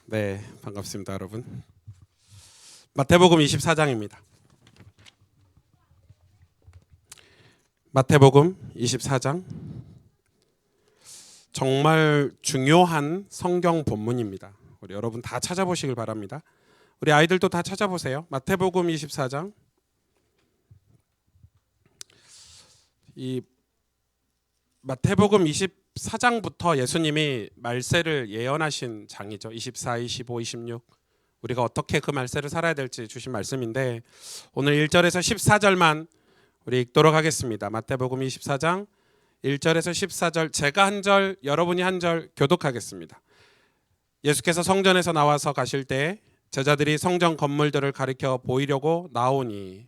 네, 반갑습니다, 여러분. 마태복음 24장입니다. 마태복음 24장. 정말 중요한 성경 본문입니다. 우리 여러분 다 찾아보시길 바랍니다. 우리 아이들도 다 찾아보세요. 마태복음 24장. 이 마태복음 24장부터 예수님이 말세를 예언하신 장이죠. 24, 25, 26. 우리가 어떻게 그 말세를 살아야 될지 주신 말씀인데 오늘 1절에서 14절만 우리 읽도록 하겠습니다. 마태복음 24장 1절에서 14절 제가 한 절, 여러분이 한 절 교독하겠습니다. 예수께서 성전에서 나와서 가실 때 제자들이 성전 건물들을 가리켜 보이려고 나오니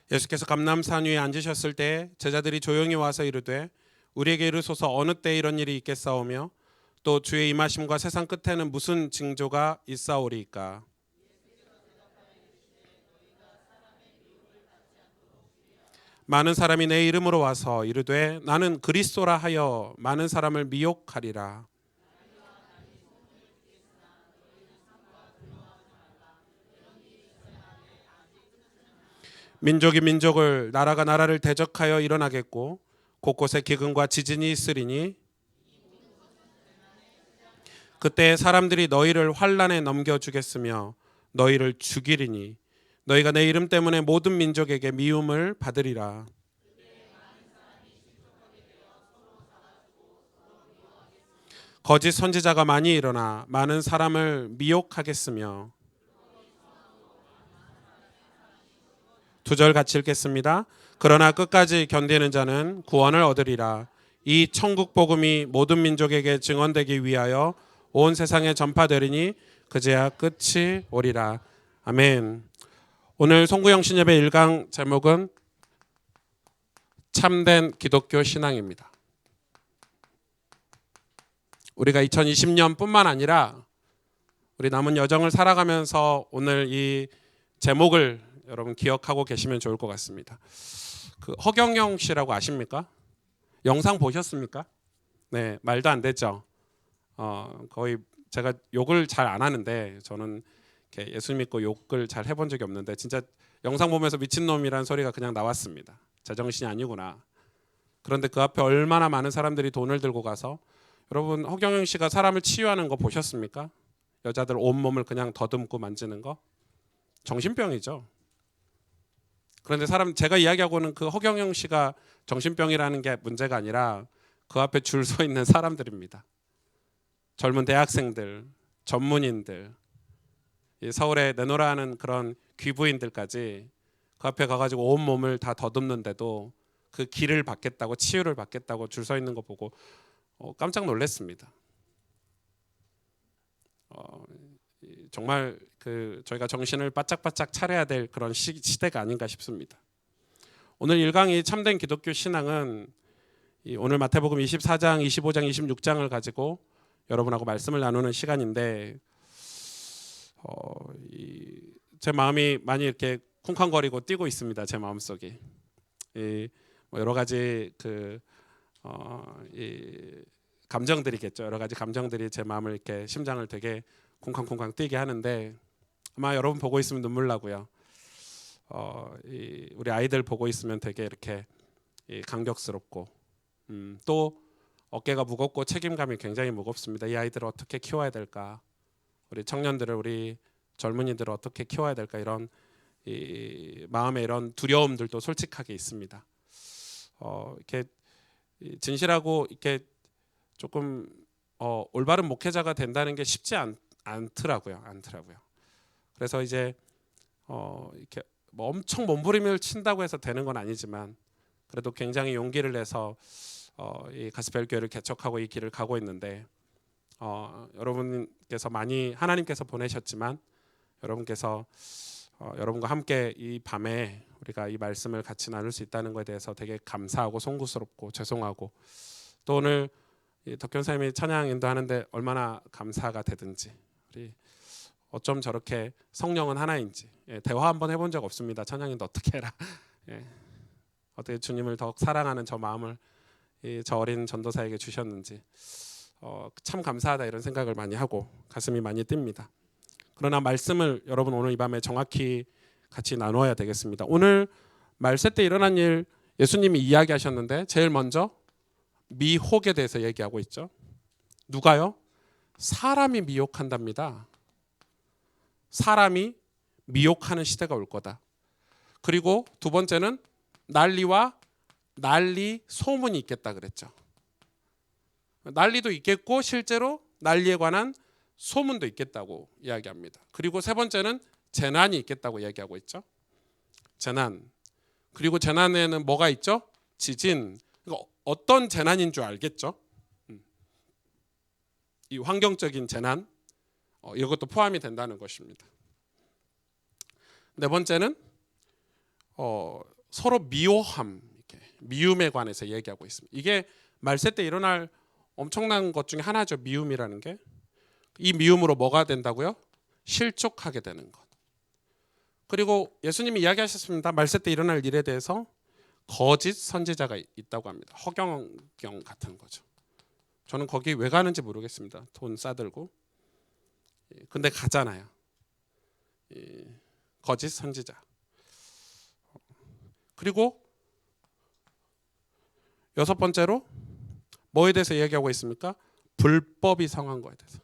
예수께서 감람산 위에 앉으셨을 때 제자들이 조용히 와서 이르되 우리에게 이르소서 어느 때 이런 일이 있겠사오며 또 주의 임하심과 세상 끝에는 무슨 징조가 있사오리이까. 많은 사람이 내 이름으로 와서 이르되 나는 그리스도라 하여 많은 사람을 미혹하리라. 민족이 민족을 나라가 나라를 대적하여 일어나겠고 곳곳에 기근과 지진이 있으리니 그때 사람들이 너희를 환난에 넘겨주겠으며 너희를 죽이리니 너희가 내 이름 때문에 모든 민족에게 미움을 받으리라. 거짓 선지자가 많이 일어나 많은 사람을 미혹하겠으며 2절 같이 읽겠습니다. 그러나 끝까지 견디는 자는 구원을 얻으리라. 이 천국 복음이 모든 민족에게 증언되기 위하여 온 세상에 전파되리니 그제야 끝이 오리라. 아멘. 오늘 송구영 신예배 1강 제목은 참된 기독교 신앙입니다. 우리가 2020년뿐만 아니라 우리 남은 여정을 살아가면서 오늘 이 제목을 여러분 기억하고 계시면 좋을 것 같습니다. 그 허경영 씨라고 아십니까? 영상 보셨습니까? 네, 말도 안 되죠. 거의 제가 욕을 잘 안 하는데 저는 이렇게 예수 믿고 욕을 잘 해본 적이 없는데 진짜 영상 보면서 미친놈이라는 소리가 그냥 나왔습니다. 제정신이 아니구나. 그런데 그 앞에 얼마나 많은 사람들이 돈을 들고 가서 여러분 허경영 씨가 사람을 치유하는 거 보셨습니까? 여자들 온몸을 그냥 더듬고 만지는 거 정신병이죠. 그런데 제가 이야기하고는 그 허경영 씨가 정신병이라는 게 문제가 아니라 그 앞에 줄 서 있는 사람들입니다. 젊은 대학생들, 전문인들, 서울에 내놓으라 하는 그런 귀부인들까지 그 앞에 가가지고 온 몸을 다 더듬는데도 그 길을 받겠다고 치유를 받겠다고 줄 서 있는 거 보고 깜짝 놀랐습니다. 정말 저희가 정신을 바짝바짝 차려야 될 그런 시대가 아닌가 싶습니다. 오늘 1강이 참된 기독교 신앙은 오늘 마태복음 24장, 25장, 26장을 가지고 여러분하고 말씀을 나누는 시간인데 제 마음이 많이 이렇게 쿵쾅거리고 뛰고 있습니다. 제 마음속이 뭐 여러 가지 이 감정들이겠죠. 여러 가지 감정들이 제 마음을 이렇게 심장을 되게 쿵쾅쿵쾅 뛰게 하는데 아마 여러분 보고 있으면 눈물 나고요. 우리 아이들 보고 있으면 되게 이렇게 감격스럽고 또 어깨가 무겁고 책임감이 굉장히 무겁습니다. 이 아이들을 어떻게 키워야 될까? 우리 청년들을 우리 젊은이들을 어떻게 키워야 될까? 이런 마음의 이런 두려움들도 솔직하게 있습니다. 이렇게 진실하고 이렇게 조금 올바른 목회자가 된다는 게 쉽지 않더라고요. 그래서 이제 이렇게 뭐 엄청 몸부림을 친다고 해서 되는 건 아니지만 그래도 굉장히 용기를 내서 이 가스펠 교회를 개척하고 이 길을 가고 있는데 여러분께서 많이 하나님께서 보내셨지만 여러분께서 여러분과 함께 이 밤에 우리가 이 말씀을 같이 나눌 수 있다는 것에 대해서 되게 감사하고 송구스럽고 죄송하고 또 오늘 덕현 선생님이 찬양 인도하는데 얼마나 감사가 되든지 우리 어쩜 저렇게 성령은 하나인지 대화 한번 해본 적 없습니다. 찬양 인도 어떻게 해라. 어떻게 주님을 더 사랑하는 저 마음을 저 어린 전도사에게 주셨는지 참 감사하다 이런 생각을 많이 하고 가슴이 많이 뜁니다. 그러나 말씀을 여러분 오늘 이 밤에 정확히 같이 나누어야 되겠습니다. 오늘 말세 때 일어난 일 예수님이 이야기하셨는데 제일 먼저 미혹에 대해서 얘기하고 있죠. 누가요? 사람이 미혹한답니다. 사람이 미혹하는 시대가 올 거다. 그리고 두 번째는 난리와 난리 소문이 있겠다 그랬죠. 난리도 있겠고 실제로 난리에 관한 소문도 있겠다고 이야기합니다. 그리고 세 번째는 재난이 있겠다고 이야기하고 있죠. 재난. 그리고 재난에는 뭐가 있죠? 지진. 어떤 재난인 줄 알겠죠? 이 환경적인 재난 이것도 포함이 된다는 것입니다. 네 번째는 서로 미워함, 이렇게 미움에 관해서 얘기하고 있습니다. 이게 말세 때 일어날 엄청난 것 중에 하나죠. 미움이라는 게. 이 미움으로 뭐가 된다고요? 실족하게 되는 것. 그리고 예수님이 이야기하셨습니다. 말세 때 일어날 일에 대해서 거짓 선지자가 있다고 합니다. 허경영 같은 거죠. 저는 거기 왜 가는지 모르겠습니다. 돈 싸들고. 근데 가잖아요. 거짓 선지자. 그리고 여섯 번째로 뭐에 대해서 얘기하고 있습니까? 불법이 성한 거에 대해서.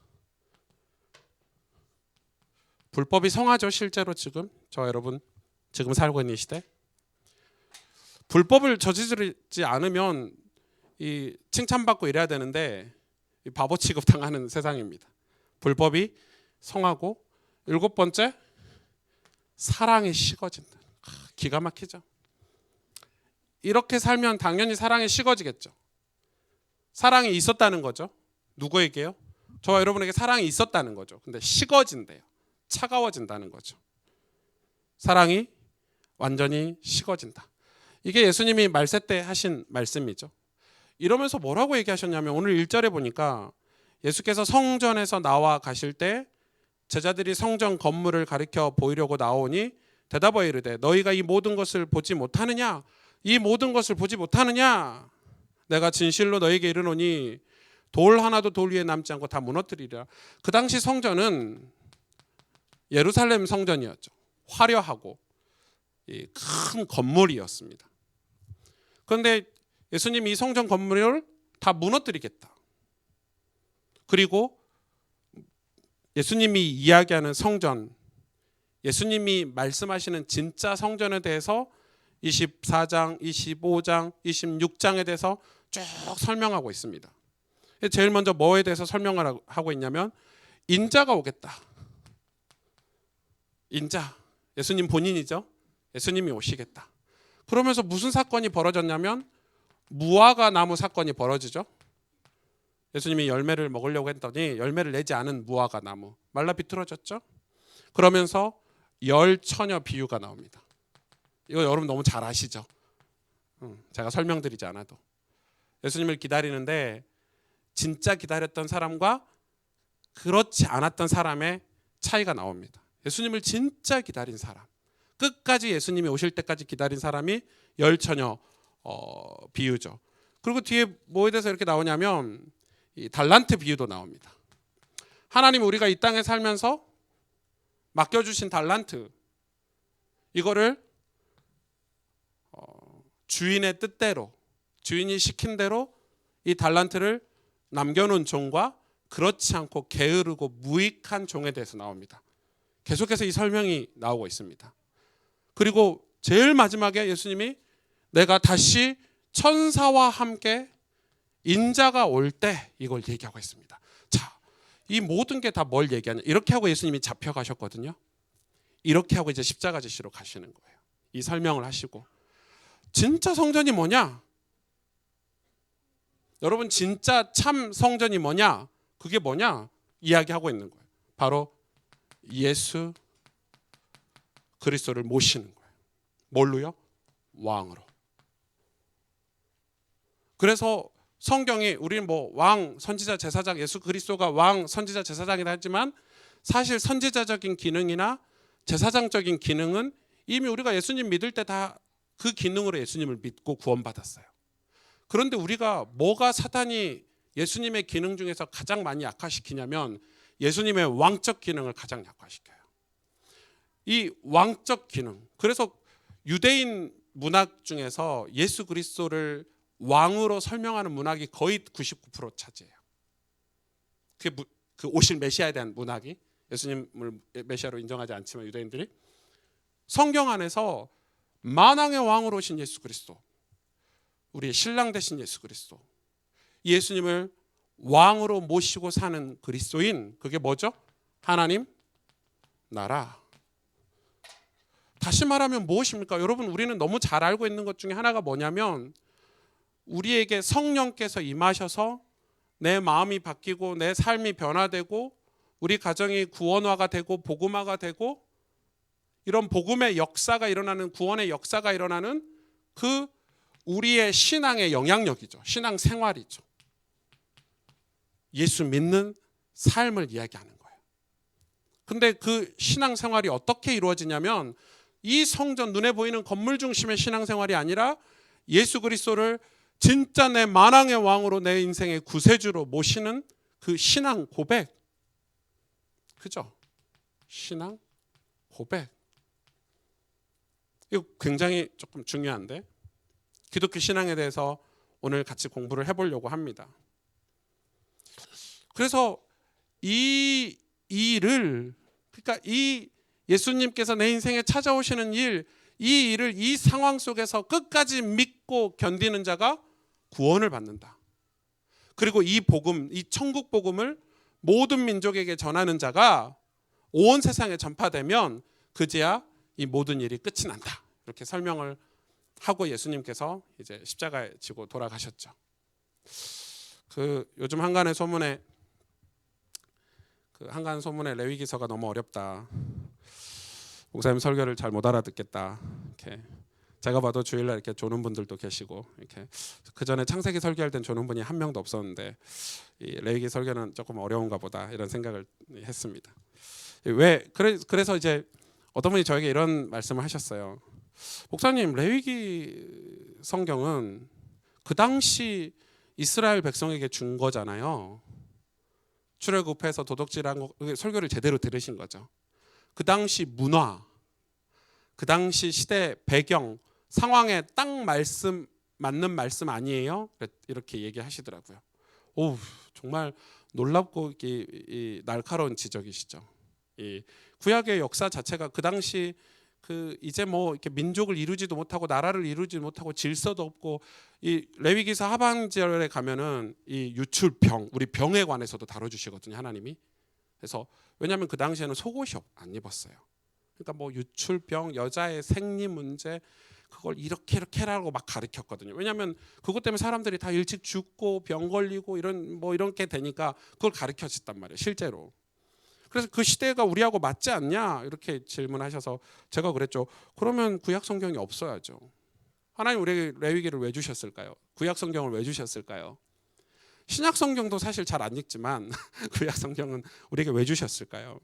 불법이 성하죠. 실제로 지금 여러분 지금 살고 있는 이 시대. 불법을 저지르지 않으면 이 칭찬받고 이래야 되는데 이 바보 취급 당하는 세상입니다. 불법이 성하고 일곱 번째 사랑이 식어진다. 기가 막히죠. 이렇게 살면 당연히 사랑이 식어지겠죠. 사랑이 있었다는 거죠. 누구에게요? 저와 여러분에게 사랑이 있었다는 거죠. 근데 식어진대요. 차가워진다는 거죠. 사랑이 완전히 식어진다. 이게 예수님이 말세 때 하신 말씀이죠. 이러면서 뭐라고 얘기하셨냐면 오늘 1절에 보니까 예수께서 성전에서 나와 가실 때 제자들이 성전 건물을 가리켜 보이려고 나오니 대답하여 이르되 너희가 이 모든 것을 보지 못하느냐? 이 모든 것을 보지 못하느냐? 내가 진실로 너희에게 이르노니 돌 하나도 돌 위에 남지 않고 다 무너뜨리리라. 그 당시 성전은 예루살렘 성전이었죠. 화려하고 큰 건물이었습니다. 그런데 예수님이 이 성전 건물을 다 무너뜨리겠다. 그리고 예수님이 이야기하는 성전, 예수님이 말씀하시는 진짜 성전에 대해서 24장, 25장, 26장에 대해서 쭉 설명하고 있습니다. 제일 먼저 뭐에 대해서 설명을 하고 있냐면 인자가 오겠다. 인자, 예수님 본인이죠. 예수님이 오시겠다. 그러면서 무슨 사건이 벌어졌냐면 무화과 나무 사건이 벌어지죠. 예수님이 열매를 먹으려고 했더니 열매를 내지 않은 무화과 나무 말라 비틀어졌죠. 그러면서 열처녀 비유가 나옵니다. 이거 여러분 너무 잘 아시죠? 제가 설명드리지 않아도 예수님을 기다리는데 진짜 기다렸던 사람과 그렇지 않았던 사람의 차이가 나옵니다. 예수님을 진짜 기다린 사람, 끝까지 예수님이 오실 때까지 기다린 사람이 열처녀 비유죠. 그리고 뒤에 뭐에 대해서 이렇게 나오냐면 이 달란트 비유도 나옵니다. 하나님 우리가 이 땅에 살면서 맡겨주신 달란트, 이거를 주인의 뜻대로, 주인이 시킨 대로 이 달란트를 남겨놓은 종과 그렇지 않고 게으르고 무익한 종에 대해서 나옵니다. 계속해서 이 설명이 나오고 있습니다. 그리고 제일 마지막에 예수님이 내가 다시 천사와 함께 인자가 올 때 이걸 얘기하고 있습니다. 자, 이 모든 게 다 뭘 얘기하냐? 이렇게 하고 예수님이 잡혀가셨거든요. 이렇게 하고 이제 십자가 지시로 가시는 거예요. 이 설명을 하시고, 진짜 성전이 뭐냐? 여러분, 진짜 참 성전이 뭐냐? 그게 뭐냐? 이야기하고 있는 거예요. 바로 예수 그리스도를 모시는 거예요. 뭘로요? 왕으로. 그래서 성경이 우리는 뭐 왕, 선지자, 제사장, 예수 그리스도가 왕, 선지자, 제사장이라 하지만 사실 선지자적인 기능이나 제사장적인 기능은 이미 우리가 예수님 믿을 때 다 그 기능으로 예수님을 믿고 구원받았어요. 그런데 우리가 뭐가 사탄이 예수님의 기능 중에서 가장 많이 약화시키냐면 예수님의 왕적 기능을 가장 약화시켜요. 이 왕적 기능. 그래서 유대인 문학 중에서 예수 그리스도를 왕으로 설명하는 문학이 거의 99% 차지해요. 그 오실 메시아에 대한 문학이, 예수님을 메시아로 인정하지 않지만 유대인들이 성경 안에서 만왕의 왕으로 오신 예수 그리스도, 우리의 신랑 되신 예수 그리스도, 예수님을 왕으로 모시고 사는 그리스도인, 그게 뭐죠? 하나님 나라. 다시 말하면 무엇입니까? 여러분, 우리는 너무 잘 알고 있는 것 중에 하나가 뭐냐면 우리에게 성령께서 임하셔서 내 마음이 바뀌고 내 삶이 변화되고 우리 가정이 구원화가 되고 복음화가 되고 이런 복음의 역사가 일어나는, 구원의 역사가 일어나는 그 우리의 신앙의 영향력이죠. 신앙 생활이죠. 예수 믿는 삶을 이야기하는 거예요. 근데 그 신앙 생활이 어떻게 이루어지냐면 이 성전, 눈에 보이는 건물 중심의 신앙 생활이 아니라 예수 그리스도를 진짜 내 만왕의 왕으로 내 인생의 구세주로 모시는 그 신앙 고백. 그죠? 신앙 고백. 이거 굉장히 조금 중요한데 기독교 신앙에 대해서 오늘 같이 공부를 해보려고 합니다. 그래서 이 일을, 그러니까 이 예수님께서 내 인생에 찾아오시는 일, 이 일을 이 상황 속에서 끝까지 믿고 견디는 자가 구원을 받는다. 그리고 이 복음, 이 천국 복음을 모든 민족에게 전하는 자가 온 세상에 전파되면 그제야 이 모든 일이 끝이 난다. 이렇게 설명을 하고 예수님께서 이제 십자가에 지고 돌아가셨죠. 그 요즘 한간의 소문에 레위기서가 너무 어렵다. 목사님 설교를 잘 못 알아듣겠다. 이렇게 제가 봐도 주일날 이렇게 조는 분들도 계시고, 이렇게 그 전에 창세기 설교할 땐 조는 분이 한 명도 없었는데 이 레위기 설교는 조금 어려운가 보다 이런 생각을 했습니다. 그래서 이제 어떤 분이 저에게 이런 말씀을 하셨어요. 목사님, 레위기 성경은 그 당시 이스라엘 백성에게 준 거잖아요. 출애굽해서 도둑질한 거, 설교를 제대로 들으신 거죠. 그 당시 문화, 그 당시 시대 배경, 상황에 딱 맞는 말씀 아니에요? 이렇게 얘기하시더라고요. 오, 정말 놀랍고 이 날카로운 지적이시죠. 이 구약의 역사 자체가 그 당시 그 이제 뭐 이렇게 민족을 이루지도 못하고 나라를 이루지 못하고 질서도 없고, 이 레위기서 하반절에 가면은 이 유출병, 우리 병에 관해서도 다뤄주시거든요, 하나님이. 그래서 왜냐하면 그 당시에는 속옷이 안 입었어요. 그러니까 뭐 유출병, 여자의 생리 문제, 그걸 이렇게 해라고 막 가르쳤거든요. 왜냐하면 그것 때문에 사람들이 다 일찍 죽고 병 걸리고 이렇게 되니까 그걸 가르쳤단 말이에요, 실제로. 그래서 그 시대가 우리하고 맞지 않냐 이렇게 질문하셔서 제가 그랬죠. 그러면 구약 성경이 없어야죠. 하나님 우리에게 레위기를 왜 주셨을까요? 구약 성경을 왜 주셨을까요? 신약 성경도 사실 잘 안 읽지만 구약 성경은 우리에게 왜 주셨을까요?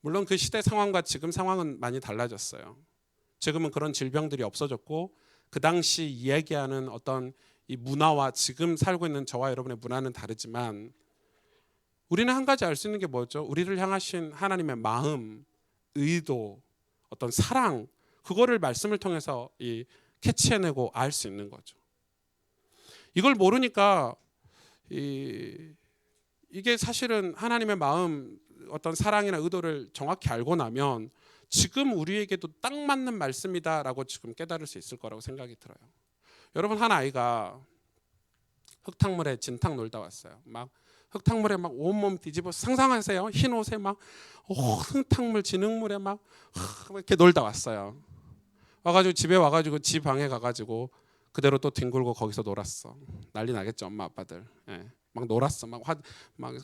물론 그 시대 상황과 지금 상황은 많이 달라졌어요. 지금은 그런 질병들이 없어졌고 그 당시 이야기하는 어떤 이 문화와 지금 살고 있는 저와 여러분의 문화는 다르지만 우리는 한 가지 알 수 있는 게 뭐죠? 우리를 향하신 하나님의 마음, 의도, 어떤 사랑, 그거를 말씀을 통해서 캐치해내고 알 수 있는 거죠. 이걸 모르니까 이게 사실은 하나님의 마음, 어떤 사랑이나 의도를 정확히 알고 나면 지금 우리에게도 딱 맞는 말씀이다라고 지금 깨달을 수 있을 거라고 생각이 들어요. 여러분, 한 아이가 흙탕물에 진탕 놀다 왔어요. 막 흙탕물에 막 온몸 뒤집어 상상하세요. 흰 옷에 막 흙탕물 진흙물에 막 이렇게 놀다 왔어요. 와가지고 집에 와가지고 지 방에 가가지고 그대로 또 뒹굴고 거기서 놀았어. 난리 나겠죠, 엄마 아빠들. 예. 막 놀았어. 막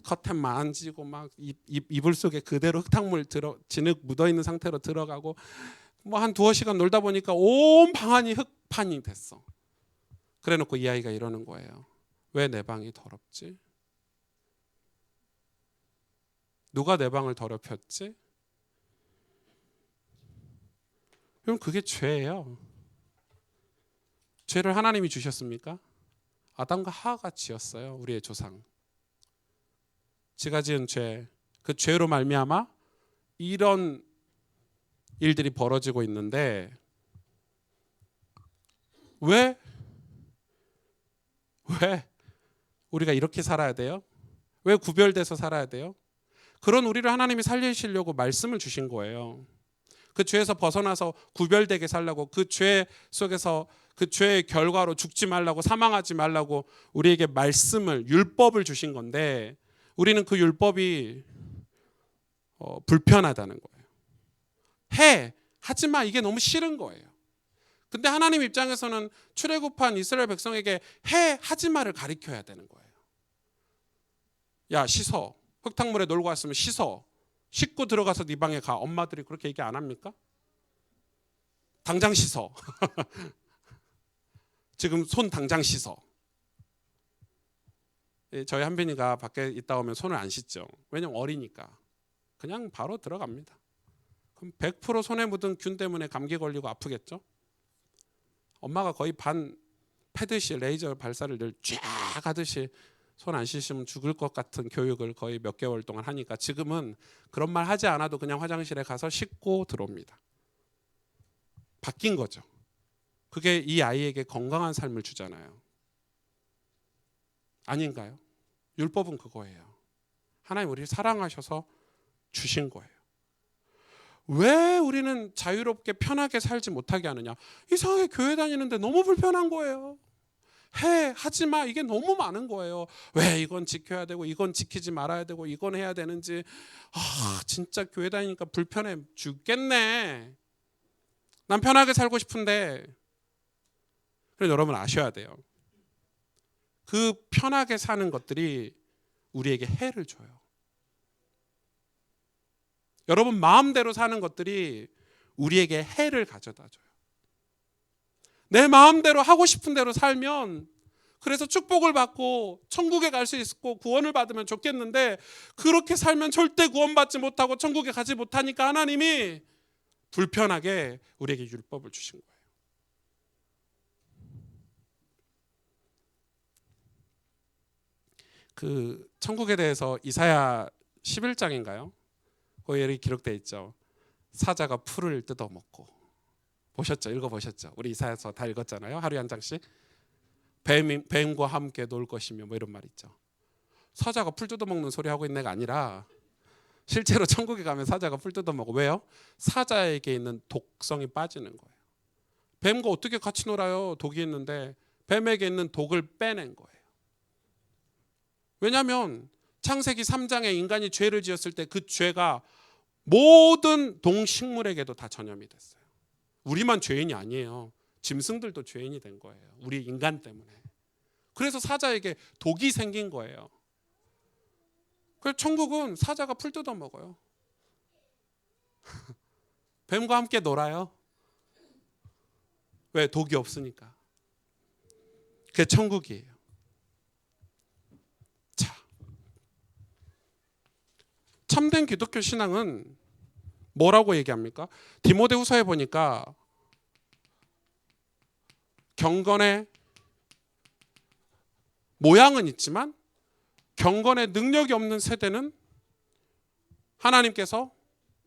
커튼 만지고 막 이불 속에 그대로 흙탕물 진흙 묻어 있는 상태로 들어가고 뭐 한 두어 시간 놀다 보니까 온 방안이 흙판이 됐어. 그래놓고 이 아이가 이러는 거예요. 왜 내 방이 더럽지? 누가 내 방을 더럽혔지? 그럼 그게 죄예요. 죄를 하나님이 주셨습니까? 아담과 하와가 지었어요. 우리의 조상. 지가 지은 죄, 그 죄로 말미암아 이런 일들이 벌어지고 있는데 왜 우리가 이렇게 살아야 돼요? 왜 구별돼서 살아야 돼요? 그런 우리를 하나님이 살리시려고 말씀을 주신 거예요. 그 죄에서 벗어나서 구별되게 살라고, 그 죄 속에서 그 죄의 결과로 죽지 말라고, 사망하지 말라고 우리에게 말씀을, 율법을 주신 건데 우리는 그 율법이 불편하다는 거예요. 하지마, 이게 너무 싫은 거예요. 근데 하나님 입장에서는 출애굽한 이스라엘 백성에게 하지마를 가르쳐야 되는 거예요. 야, 씻어. 흙탕물에 놀고 왔으면 씻어. 씻고 들어가서 네 방에 가. 엄마들이 그렇게 얘기 안 합니까? 당장 씻어. 지금 손 당장 씻어. 저희 한빈이가 밖에 있다 오면 손을 안 씻죠. 왜냐면 어리니까. 그냥 바로 들어갑니다. 그럼 100% 손에 묻은 균 때문에 감기 걸리고 아프겠죠? 엄마가 거의 반 패듯이 레이저 발사를 늘 쫙 하듯이 손 안 씻으면 죽을 것 같은 교육을 거의 몇 개월 동안 하니까 지금은 그런 말 하지 않아도 그냥 화장실에 가서 씻고 들어옵니다. 바뀐 거죠. 그게 이 아이에게 건강한 삶을 주잖아요. 아닌가요? 율법은 그거예요. 하나님 우리를 사랑하셔서 주신 거예요. 왜 우리는 자유롭게 편하게 살지 못하게 하느냐? 이상하게 교회 다니는데 너무 불편한 거예요. 하지마, 이게 너무 많은 거예요. 왜 이건 지켜야 되고 이건 지키지 말아야 되고 이건 해야 되는지. 진짜 교회 다니니까 불편해 죽겠네. 난 편하게 살고 싶은데. 그래서 여러분 아셔야 돼요. 그 편하게 사는 것들이 우리에게 해를 줘요. 여러분 마음대로 사는 것들이 우리에게 해를 가져다 줘요. 내 마음대로 하고 싶은 대로 살면 그래서 축복을 받고 천국에 갈 수 있고 구원을 받으면 좋겠는데 그렇게 살면 절대 구원받지 못하고 천국에 가지 못하니까 하나님이 불편하게 우리에게 율법을 주신 거예요. 그 천국에 대해서 이사야 11장인가요? 거기에 이렇게 기록되어 있죠. 사자가 풀을 뜯어먹고. 보셨죠? 읽어보셨죠? 우리 이사야서 다 읽었잖아요. 하루에 한 장씩. 뱀과 함께 놀 것이며 뭐 이런 말 있죠. 사자가 풀 뜯어먹는 소리 하고 있는 애가 아니라 실제로 천국에 가면 사자가 풀 뜯어먹어. 왜요? 사자에게 있는 독성이 빠지는 거예요. 뱀과 어떻게 같이 놀아요? 독이 있는데 뱀에게 있는 독을 빼낸 거예요. 왜냐하면 창세기 3장에 인간이 죄를 지었을 때 그 죄가 모든 동식물에게도 다 전염이 됐어요. 우리만 죄인이 아니에요. 짐승들도 죄인이 된 거예요. 우리 인간 때문에. 그래서 사자에게 독이 생긴 거예요. 그래서 천국은 사자가 풀 뜯어 먹어요. 뱀과 함께 놀아요. 왜? 독이 없으니까. 그게 천국이에요. 자, 참된 기독교 신앙은 뭐라고 얘기합니까? 디모데후서에 보니까 경건의 모양은 있지만 경건의 능력이 없는 세대는 하나님께서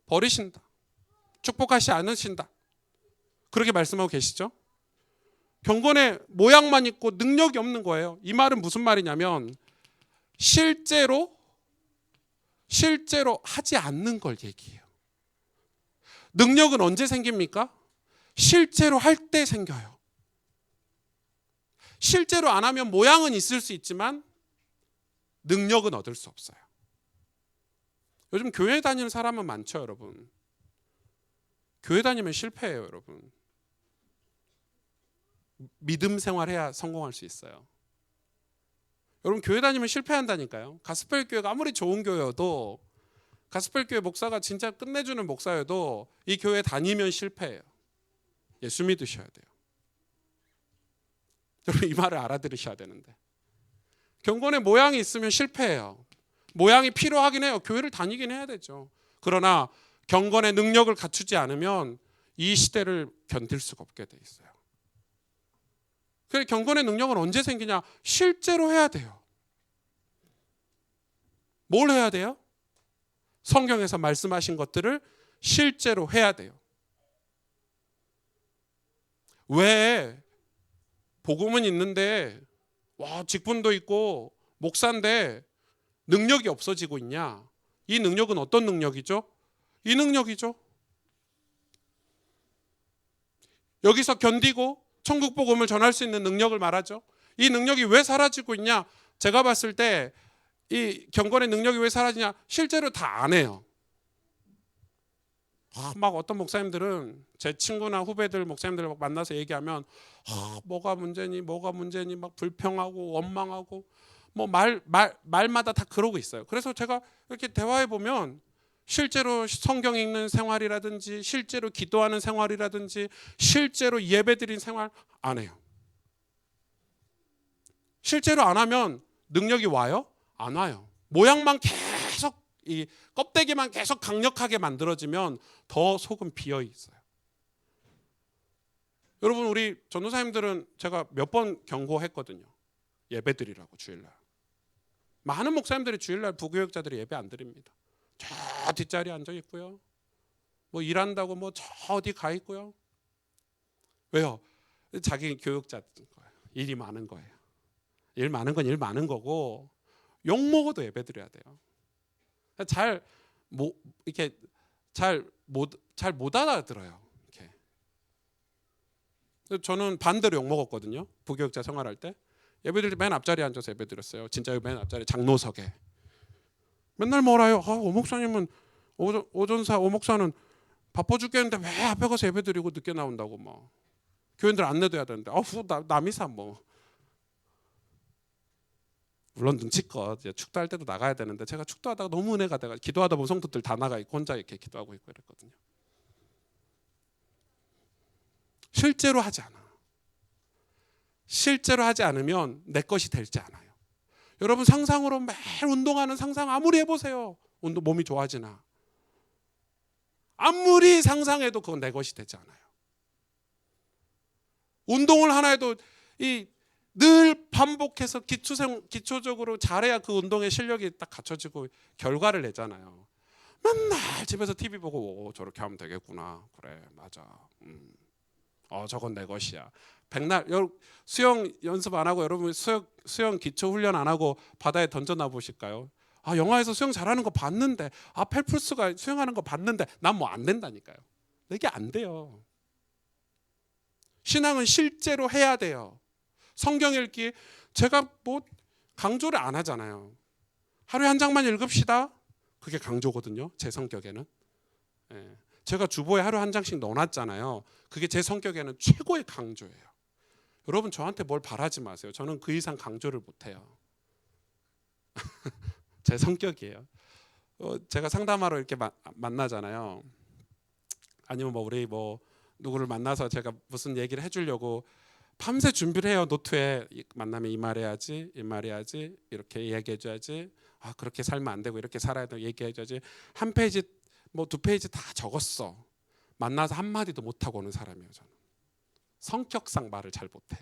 버리신다. 축복하지 않으신다. 그렇게 말씀하고 계시죠? 경건의 모양만 있고 능력이 없는 거예요. 이 말은 무슨 말이냐면 실제로 하지 않는 걸 얘기해요. 능력은 언제 생깁니까? 실제로 할 때 생겨요. 실제로 안 하면 모양은 있을 수 있지만 능력은 얻을 수 없어요. 요즘 교회 다니는 사람은 많죠, 여러분. 교회 다니면 실패해요, 여러분. 믿음 생활해야 성공할 수 있어요. 여러분, 교회 다니면 실패한다니까요. 가스펠 교회가 아무리 좋은 교회여도, 가스펠 교회 목사가 진짜 끝내주는 목사여도 이 교회 다니면 실패해요. 예수 믿으셔야 돼요. 여러분, 이 말을 알아들으셔야 되는데, 경건의 모양이 있으면 실패해요. 모양이 필요하긴 해요. 교회를 다니긴 해야 되죠. 그러나 경건의 능력을 갖추지 않으면 이 시대를 견딜 수가 없게 돼 있어요. 그래서 경건의 능력은 언제 생기냐? 실제로 해야 돼요. 뭘 해야 돼요? 성경에서 말씀하신 것들을 실제로 해야 돼요. 왜 복음은 있는데 와, 직분도 있고 목사인데 능력이 없어지고 있냐? 이 능력은 어떤 능력이죠? 이 능력이죠. 여기서 견디고 천국 복음을 전할 수 있는 능력을 말하죠. 이 능력이 왜 사라지고 있냐? 제가 봤을 때 이 경건의 능력이 왜 사라지냐? 실제로 다 안 해요. 막 어떤 목사님들은 제 친구나 후배들 목사님들 막 만나서 얘기하면 뭐가 문제니 막 불평하고 원망하고 뭐 말마다 다 그러고 있어요. 그래서 제가 이렇게 대화해 보면 실제로 성경 읽는 생활이라든지 실제로 기도하는 생활이라든지 실제로 예배드린 생활 안 해요. 실제로 안 하면 능력이 와요? 안 와요. 모양만 계속 이 껍데기만 계속 강력하게 만들어지면 더 속은 비어 있어요. 여러분, 우리 전도사님들은 제가 몇 번 경고했거든요. 예배드리라고 주일날. 많은 목사님들이 주일날 부교역자들이 예배 안 드립니다. 저 뒷자리에 앉아 있고요. 뭐 일한다고 뭐 저 어디 가 있고요. 왜요? 자기 교역자 거예요. 일이 많은 거예요. 일 많은 건 일 많은 거고 욕 먹어도 예배 드려야 돼요. 이렇게 잘 못 알아들어요. 이렇게. 저는 반대로 욕 먹었거든요. 부교역자 생활할 때 예배드릴 때 맨 앞자리에 앉아서 예배 드렸어요. 진짜 맨 앞자리 장로석에. 맨날 뭐라요? 오 목사님은 오전사 오 목사는 바빠 죽겠는데 왜 앞에 가서 예배 드리고 늦게 나온다고 막 교인들 안내도 해야 되는데 남이사 뭐. 물론 눈치껏 축도할 때도 나가야 되는데 제가 축도하다가 너무 은혜가 돼가 기도하다 보면 성도들 다 나가 있고 혼자 이렇게 기도하고 있고 이랬거든요. 실제로 하지 않아. 실제로 하지 않으면 내 것이 될지 않아요. 여러분, 상상으로 매일 운동하는 상상 아무리 해보세요. 몸이 좋아지나. 아무리 상상해도 그건 내 것이 되지 않아요. 운동을 하나 해도 늘 반복해서 기초적으로 잘해야 그 운동의 실력이 딱 갖춰지고 결과를 내잖아요. 맨날 집에서 TV 보고 저렇게 하면 되겠구나. 그래, 맞아. 저건 내 것이야. 백날 수영 연습 안 하고 여러분 수영 기초 훈련 안 하고 바다에 던져놔 보실까요? 영화에서 수영 잘하는 거 봤는데 펠프스가 수영하는 거 봤는데 난 뭐 안 된다니까요. 이게 안 돼요. 신앙은 실제로 해야 돼요. 성경 읽기 제가 뭐 강조를 안 하잖아요. 하루에 한 장만 읽읍시다. 그게 강조거든요. 제 성격에는. 제가 주보에 하루 한 장씩 넣어놨잖아요. 그게 제 성격에는 최고의 강조예요. 여러분, 저한테 뭘 바라지 마세요. 저는 그 이상 강조를 못해요. 제 성격이에요. 제가 상담하러 이렇게 만나잖아요. 아니면 우리 누구를 만나서 제가 무슨 얘기를 해주려고 밤새 준비를 해요. 노트에 만나면 이 말해야지, 이 말해야지, 이렇게 얘기해줘야지. 아 그렇게 살면 안 되고 이렇게 살아야 돼 얘기해줘야지. 한 페이지 뭐 두 페이지 다 적었어. 만나서 한 마디도 못 하고 오는 사람이에요. 저는 성격상 말을 잘 못해요.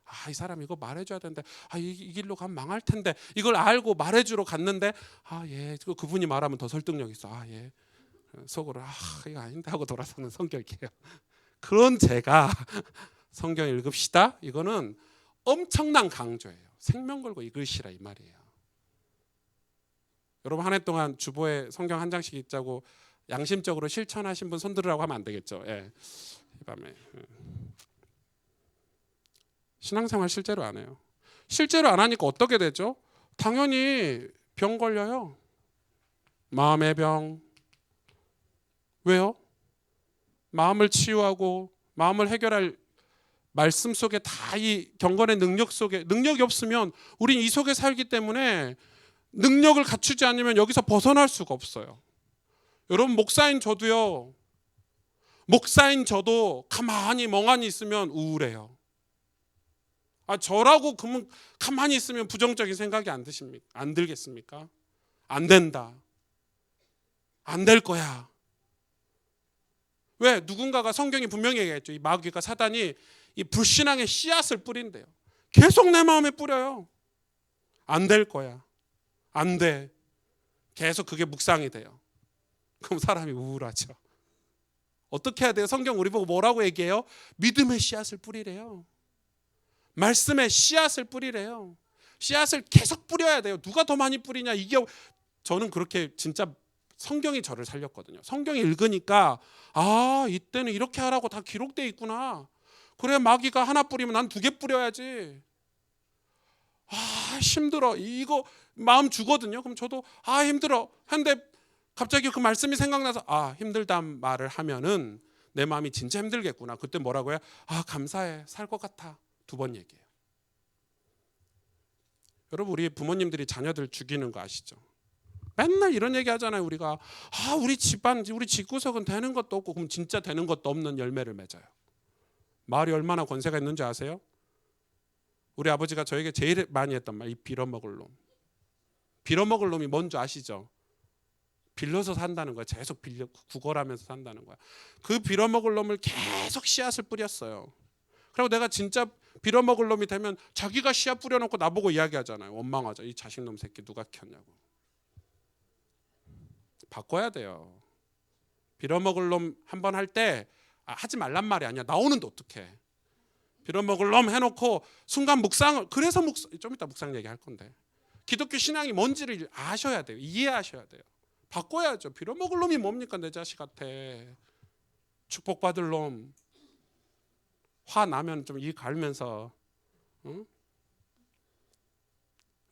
아 이 사람 이거 말해줘야 되는데 이 길로 가면 망할 텐데 이걸 알고 말해주러 갔는데 그분이 말하면 더 설득력 있어. 속으로 이거 아닌데 하고 돌아서는 성격이에요. 그런 제가 성경 읽읍시다. 이거는 엄청난 강조예요. 생명 걸고 읽으시라 이 말이에요. 여러분 한 해 동안 주보에 성경 한 장씩 읽자고 양심적으로 실천하신 분 손들으라고 하면 안 되겠죠. 이 밤에 신앙생활 실제로 안 해요. 실제로 안 하니까 어떻게 되죠? 당연히 병 걸려요. 마음의 병. 왜요? 마음을 치유하고 마음을 해결할 말씀 속에 다 이 경건의 능력 속에 능력이 없으면 우린 이 속에 살기 때문에 능력을 갖추지 않으면 여기서 벗어날 수가 없어요. 여러분 목사인 저도요. 목사인 저도 가만히 멍하니 있으면 우울해요. 저라고 그러면 가만히 있으면 부정적인 생각이 안 들겠습니까? 안 된다. 안 될 거야. 왜? 누군가가 성경이 분명히 얘기했죠. 이 마귀가 사단이 이 불신앙의 씨앗을 뿌린대요. 계속 내 마음에 뿌려요. 안 될 거야. 안 돼. 계속 그게 묵상이 돼요. 그럼 사람이 우울하죠. 어떻게 해야 돼요? 성경 우리 보고 뭐라고 얘기해요? 믿음의 씨앗을 뿌리래요. 말씀의 씨앗을 뿌리래요. 씨앗을 계속 뿌려야 돼요. 누가 더 많이 뿌리냐. 저는 그렇게 진짜 성경이 저를 살렸거든요. 성경이 읽으니까 이때는 이렇게 하라고 다 기록되어 있구나. 그래 마귀가 하나 뿌리면 난 2개 뿌려야지. 힘들어. 이거 마음 주거든요. 그럼 저도 힘들어. 근데 갑자기 그 말씀이 생각나서 힘들단 말을 하면은 내 마음이 진짜 힘들겠구나. 그때 뭐라고 해요? 감사해. 살 것 같아. 2번 얘기해요. 여러분 우리 부모님들이 자녀들 죽이는 거 아시죠? 맨날 이런 얘기 하잖아요. 우리가 우리 집안 우리 집구석은 되는 것도 없고 그럼 진짜 되는 것도 없는 열매를 맺어요. 말이 얼마나 권세가 있는지 아세요? 우리 아버지가 저에게 제일 많이 했던 말, 이 빌어먹을 놈. 빌어먹을 놈이 뭔지 아시죠? 빌려서 산다는 거야. 계속 구걸하면서 산다는 거야. 그 빌어먹을 놈을 계속 씨앗을 뿌렸어요. 그리고 내가 진짜 빌어먹을 놈이 되면 자기가 씨앗 뿌려놓고 나보고 이야기하잖아요. 원망하죠. 이 자식놈 새끼 누가 키웠냐고. 바꿔야 돼요. 빌어먹을 놈 한 번 할 때 하지 말란 말이 아니야. 나오는데 어떡해. 빌어먹을 놈 해놓고 순간 묵상을 그래서 좀 이따 묵상 얘기할 건데 기독교 신앙이 뭔지를 아셔야 돼요. 이해하셔야 돼요. 바꿔야죠. 빌어먹을 놈이 뭡니까 내 자식한테. 축복받을 놈. 화 나면 좀 이 갈면서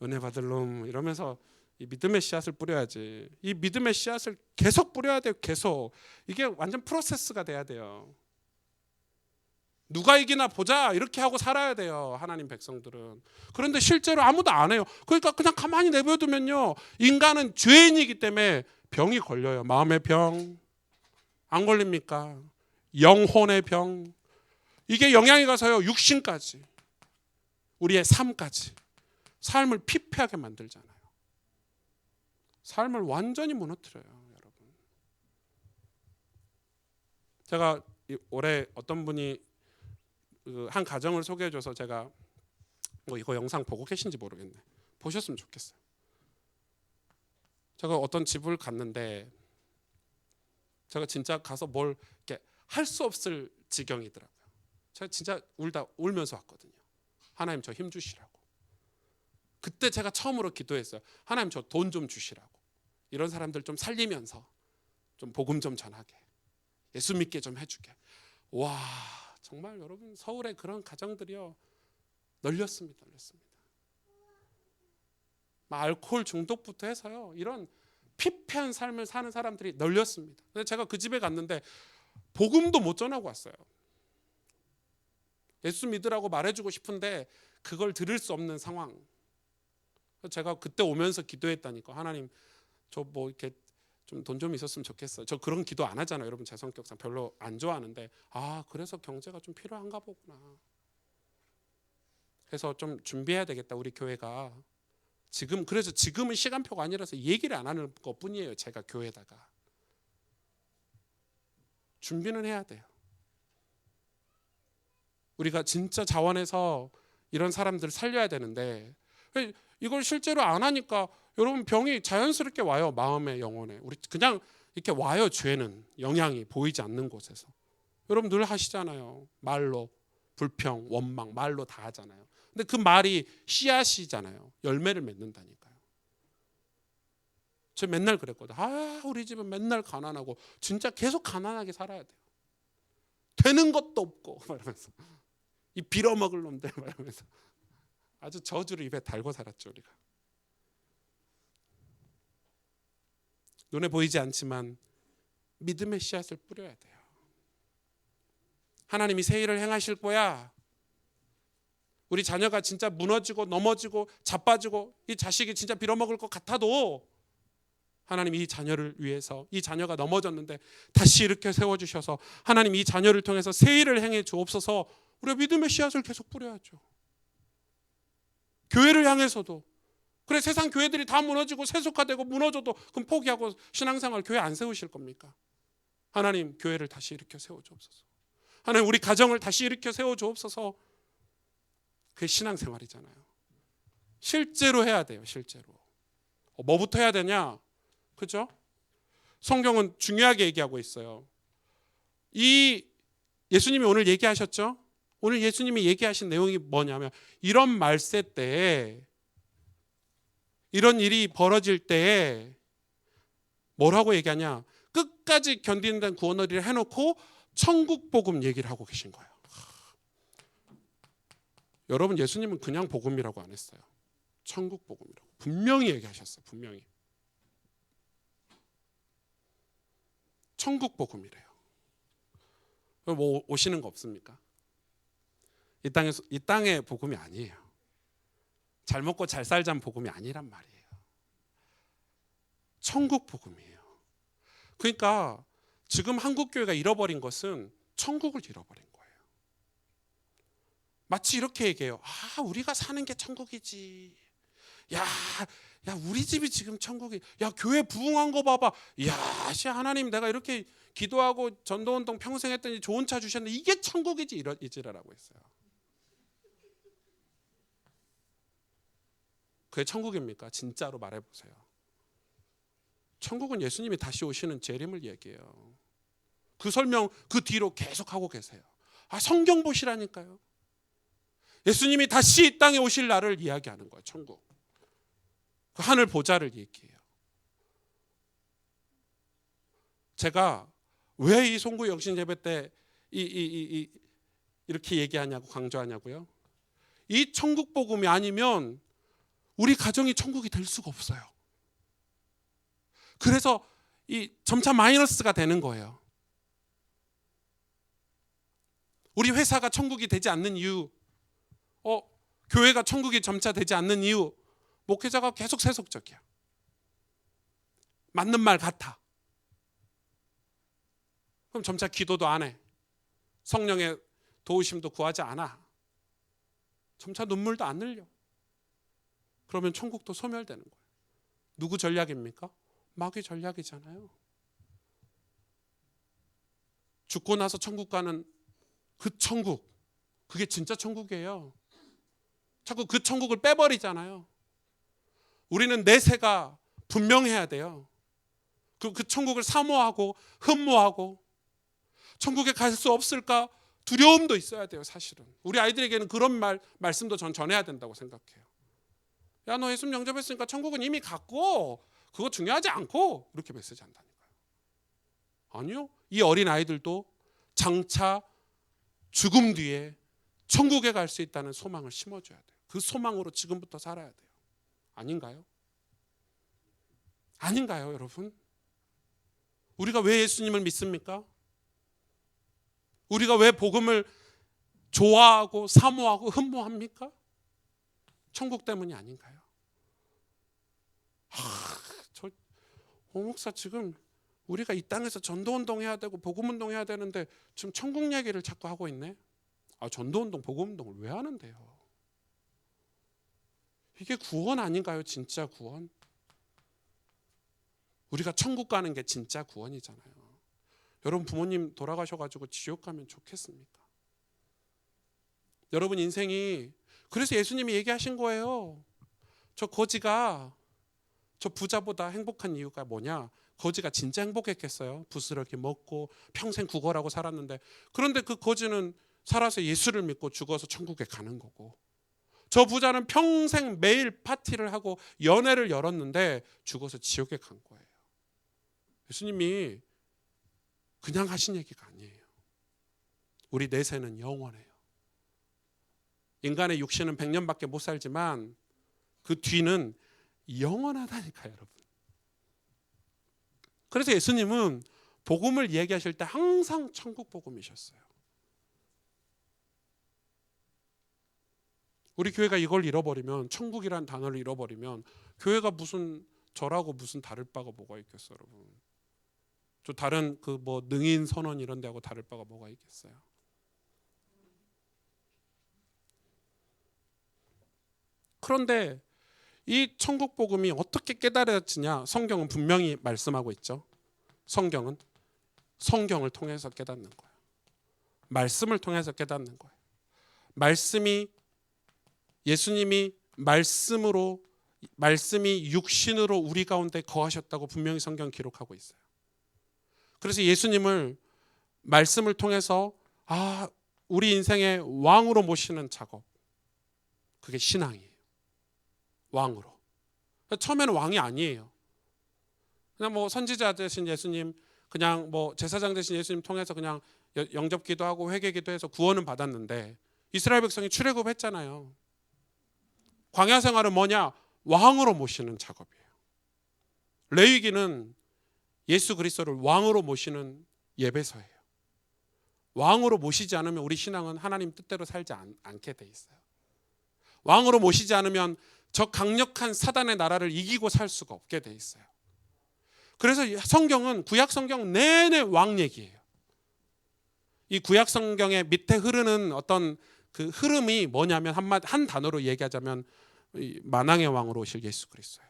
은혜 받을 놈 이러면서 이 믿음의 씨앗을 뿌려야지. 이 믿음의 씨앗을 계속 뿌려야 돼요. 계속. 이게 완전 프로세스가 돼야 돼요. 누가 이기나 보자 이렇게 하고 살아야 돼요. 하나님 백성들은. 그런데 실제로 아무도 안 해요. 그러니까 그냥 가만히 내버려두면요. 인간은 죄인이기 때문에 병이 걸려요. 마음의 병. 안 걸립니까? 영혼의 병. 이게 영향이 가서요. 육신까지. 우리의 삶까지. 삶을 피폐하게 만들잖아요. 삶을 완전히 무너뜨려요. 여러분. 제가 올해 어떤 분이 한 가정을 소개해줘서 제가 이거 영상 보고 계신지 모르겠네. 보셨으면 좋겠어요. 제가 어떤 집을 갔는데 제가 진짜 가서 뭘 이렇게 할 수 없을 지경이더라고요. 제가 진짜 울면서 왔거든요. 하나님 저 힘 주시라고. 그때 제가 처음으로 기도했어요. 하나님 저 돈 좀 주시라고. 이런 사람들 좀 살리면서 좀 복음 좀 전하게. 예수 믿게 좀 해주게. 와 정말 여러분 서울의 그런 가정들이요. 널렸습니다. 알코올 중독부터 해서요. 이런 피폐한 삶을 사는 사람들이 널렸습니다. 근데 제가 그 집에 갔는데 복음도 못 전하고 왔어요. 예수 믿으라고 말해주고 싶은데 그걸 들을 수 없는 상황. 제가 그때 오면서 기도했다니까. 하나님 저 뭐 이렇게 좀 돈 좀 있었으면 좋겠어요. 저 그런 기도 안 하잖아요. 여러분 제 성격상 별로 안 좋아하는데 그래서 경제가 좀 필요한가 보구나. 그래서 좀 준비해야 되겠다 우리 교회가. 그래서 지금은 시간표가 아니라서 얘기를 안 하는 것뿐이에요. 제가 교회에다가 준비는 해야 돼요. 우리가 진짜 자원해서 이런 사람들을 살려야 되는데 이걸 실제로 안 하니까 여러분 병이 자연스럽게 와요. 마음에 영혼에. 우리 그냥 이렇게 와요. 죄는 영향이 보이지 않는 곳에서. 여러분 늘 하시잖아요. 말로 불평, 원망 말로 다 하잖아요. 근데 그 말이 씨앗이잖아요. 열매를 맺는다니까요. 저 맨날 그랬거든. 우리 집은 맨날 가난하고 진짜 계속 가난하게 살아야 돼요. 되는 것도 없고 말하면서 이 빌어먹을 놈들 말하면서 아주 저주를 입에 달고 살았죠 우리가. 눈에 보이지 않지만 믿음의 씨앗을 뿌려야 돼요. 하나님이 새 일을 행하실 거야. 우리 자녀가 진짜 무너지고 넘어지고 자빠지고 이 자식이 진짜 빌어먹을 것 같아도 하나님 이 자녀를 위해서 이 자녀가 넘어졌는데 다시 이렇게 세워주셔서 하나님 이 자녀를 통해서 새 일을 행해 주옵소서. 우리가 믿음의 씨앗을 계속 뿌려야죠. 교회를 향해서도. 그래 세상 교회들이 다 무너지고 세속화되고 무너져도 그럼 포기하고 신앙생활 교회 안 세우실 겁니까? 하나님 교회를 다시 일으켜 세워주옵소서. 하나님 우리 가정을 다시 일으켜 세워주옵소서. 그게 신앙생활이잖아요. 실제로 해야 돼요. 실제로. 뭐부터 해야 되냐? 그죠? 성경은 중요하게 얘기하고 있어요. 이 예수님이 오늘 얘기하셨죠? 오늘 예수님이 얘기하신 내용이 뭐냐면 이런 말세 때에 이런 일이 벌어질 때에 뭐라고 얘기하냐? 끝까지 견디는 구원의를 해놓고 천국 복음 얘기를 하고 계신 거예요. 여러분 예수님은 그냥 복음이라고 안 했어요. 천국 복음이라고 분명히 얘기하셨어요. 분명히. 천국 복음이래요. 뭐 오시는 거 없습니까? 이 땅의 복음이 아니에요. 잘 먹고 잘 살자는 복음이 아니란 말이에요. 천국 복음이에요. 그러니까 지금 한국 교회가 잃어버린 것은 천국을 잃어버린 거예요. 마치 이렇게 얘기해요. 우리가 사는 게 천국이지. 야 우리 집이 지금 천국이. 야 교회 부흥한 거 봐봐. 야 하나님 내가 이렇게 기도하고 전도운동 평생 했더니 좋은 차 주셨는데 이게 천국이지 이지라라고 했어요. 그게 천국입니까? 진짜로 말해보세요. 천국은 예수님이 다시 오시는 재림을 얘기해요. 그 설명 그 뒤로 계속 하고 계세요. 성경 보시라니까요. 예수님이 다시 이 땅에 오실 날을 이야기하는 거예요. 천국. 그 하늘 보좌를 얘기해요. 제가 왜 이 송구 영신 예배 때 이렇게 얘기하냐고 강조하냐고요. 이 천국 복음이 아니면 우리 가정이 천국이 될 수가 없어요. 그래서 이 점차 마이너스가 되는 거예요. 우리 회사가 천국이 되지 않는 이유, 교회가 천국이 점차 되지 않는 이유, 목회자가 계속 세속적이야. 맞는 말 같아. 그럼 점차 기도도 안 해. 성령의 도우심도 구하지 않아. 점차 눈물도 안 흘려. 그러면 천국도 소멸되는 거예요. 누구 전략입니까? 마귀 전략이잖아요. 죽고 나서 천국 가는 그 천국, 그게 진짜 천국이에요. 자꾸 그 천국을 빼버리잖아요. 우리는 내세가 분명해야 돼요. 그 천국을 사모하고 흠모하고 천국에 갈 수 없을까 두려움도 있어야 돼요. 사실은 우리 아이들에게는 그런 말씀도 전 전해야 된다고 생각해요. 야, 너 예수님 영접했으니까 천국은 이미 갔고 그거 중요하지 않고 이렇게 메시지 한다니까요. 아니요. 이 어린 아이들도 장차 죽음 뒤에 천국에 갈 수 있다는 소망을 심어줘야 돼요. 그 소망으로 지금부터 살아야 돼요. 아닌가요? 아닌가요, 여러분? 우리가 왜 예수님을 믿습니까? 우리가 왜 복음을 좋아하고 사모하고 흠모합니까? 천국 때문이 아닌가요? 저 목사 지금 우리가 이 땅에서 전도운동 해야 되고 복음운동 해야 되는데 지금 천국 얘기를 자꾸 하고 있네. 전도운동 복음운동을 왜 하는데요? 이게 구원 아닌가요? 진짜 구원? 우리가 천국 가는 게 진짜 구원이잖아요. 여러분 부모님 돌아가셔가지고 지옥 가면 좋겠습니까? 여러분 인생이, 그래서 예수님이 얘기하신 거예요. 저 거지가 저 부자보다 행복한 이유가 뭐냐? 거지가 진짜 행복했겠어요? 부스럽게 먹고 평생 구걸하고 살았는데. 그런데 그 거지는 살아서 예수를 믿고 죽어서 천국에 가는 거고, 저 부자는 평생 매일 파티를 하고 연애를 열었는데 죽어서 지옥에 간 거예요. 예수님이 그냥 하신 얘기가 아니에요. 우리 내세는 영원해요. 인간의 육신은 100년밖에 못 살지만 그 뒤는 영원하다니까요, 여러분. 그래서 예수님은 복음을 얘기하실 때 항상 천국 복음이셨어요. 우리 교회가 이걸 잃어버리면, 천국이란 단어를 잃어버리면 교회가 무슨 저라고 무슨 다를 바가 뭐가 있겠어요, 여러분. 저 다른 그 뭐 능인 선원 이런 데하고 다를 바가 뭐가 있겠어요. 그런데 이 천국 복음이 어떻게 깨달아지냐? 성경은 분명히 말씀하고 있죠. 성경은 성경을 통해서 깨닫는 거예요. 말씀을 통해서 깨닫는 거예요. 말씀이, 예수님이 말씀이 육신으로 우리 가운데 거하셨다고 분명히 성경 기록하고 있어요. 그래서 예수님을 말씀을 통해서 우리 인생의 왕으로 모시는 작업, 그게 신앙이에요. 왕으로. 처음에는 왕이 아니에요. 그냥 뭐 선지자 되신 예수님, 그냥 뭐 제사장 되신 예수님 통해서 그냥 영접기도 하고 회개기도 해서 구원은 받았는데, 이스라엘 백성이 출애굽했잖아요. 광야 생활은 뭐냐? 왕으로 모시는 작업이에요. 레위기는 예수 그리스도를 왕으로 모시는 예배서예요. 왕으로 모시지 않으면 우리 신앙은 하나님 뜻대로 살지 않게 돼 있어요. 왕으로 모시지 않으면 저 강력한 사단의 나라를 이기고 살 수가 없게 돼 있어요. 그래서 성경은 구약 성경 내내 왕 얘기예요. 이 구약 성경의 밑에 흐르는 어떤 그 흐름이 뭐냐면 한 단어로 얘기하자면 만왕의 왕으로 오실 예수 그리스도예요.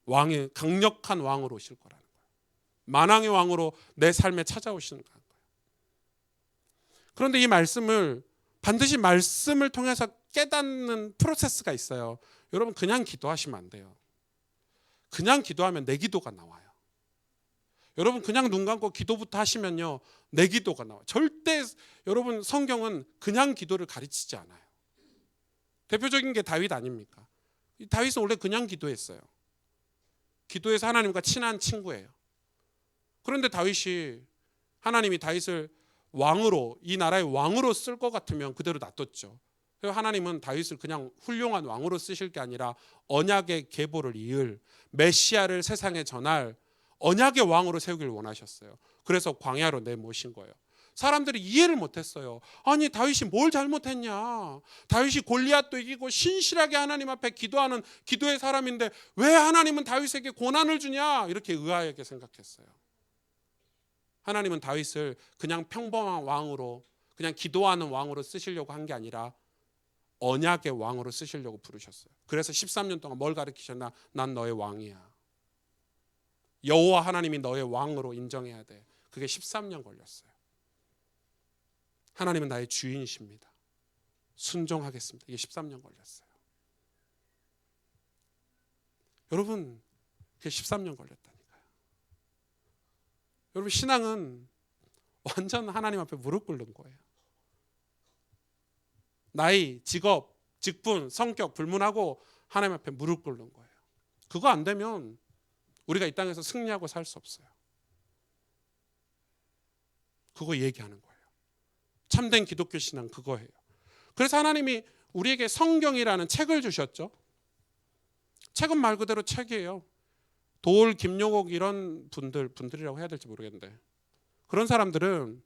왕의 강력한 왕으로 오실 거라는 거예요. 만왕의 왕으로 내 삶에 찾아오시는 거예요. 그런데 이 말씀을 반드시 말씀을 통해서 깨닫는 프로세스가 있어요. 여러분 그냥 기도하시면 안 돼요. 그냥 기도하면 내 기도가 나와요. 여러분 그냥 눈 감고 기도부터 하시면요, 내 기도가 나와요. 절대 여러분 성경은 그냥 기도를 가르치지 않아요. 대표적인 게 다윗 아닙니까? 다윗은 원래 그냥 기도했어요. 기도해서 하나님과 친한 친구예요. 그런데 다윗이, 하나님이 다윗을 왕으로, 이 나라의 왕으로 쓸 것 같으면 그대로 놔뒀죠. 그래서 하나님은 다윗을 그냥 훌륭한 왕으로 쓰실 게 아니라 언약의 계보를 이을, 메시아를 세상에 전할 언약의 왕으로 세우길 원하셨어요. 그래서 광야로 내모신 거예요. 사람들이 이해를 못했어요. 아니 다윗이 뭘 잘못했냐? 다윗이 골리앗도 이기고 신실하게 하나님 앞에 기도하는 기도의 사람인데 왜 하나님은 다윗에게 고난을 주냐? 이렇게 의아하게 생각했어요. 하나님은 다윗을 그냥 평범한 왕으로, 그냥 기도하는 왕으로 쓰시려고 한 게 아니라 언약의 왕으로 쓰시려고 부르셨어요. 그래서 13년 동안 뭘 가르치셨나? 난 너의 왕이야. 여호와 하나님이 너의 왕으로 인정해야 돼. 그게 13년 걸렸어요. 하나님은 나의 주인이십니다. 순종하겠습니다. 이게 13년 걸렸어요. 여러분, 그게 13년 걸렸다니까요. 여러분, 신앙은 완전 하나님 앞에 무릎 꿇는 거예요. 나이, 직업, 직분, 성격 불문하고 하나님 앞에 무릎 꿇는 거예요. 그거 안 되면 우리가 이 땅에서 승리하고 살 수 없어요. 그거 얘기하는 거예요. 참된 기독교 신앙 그거예요. 그래서 하나님이 우리에게 성경이라는 책을 주셨죠. 책은 말 그대로 책이에요. 도올, 김용옥 이런 분들이라고 해야 될지 모르겠는데, 그런 사람들이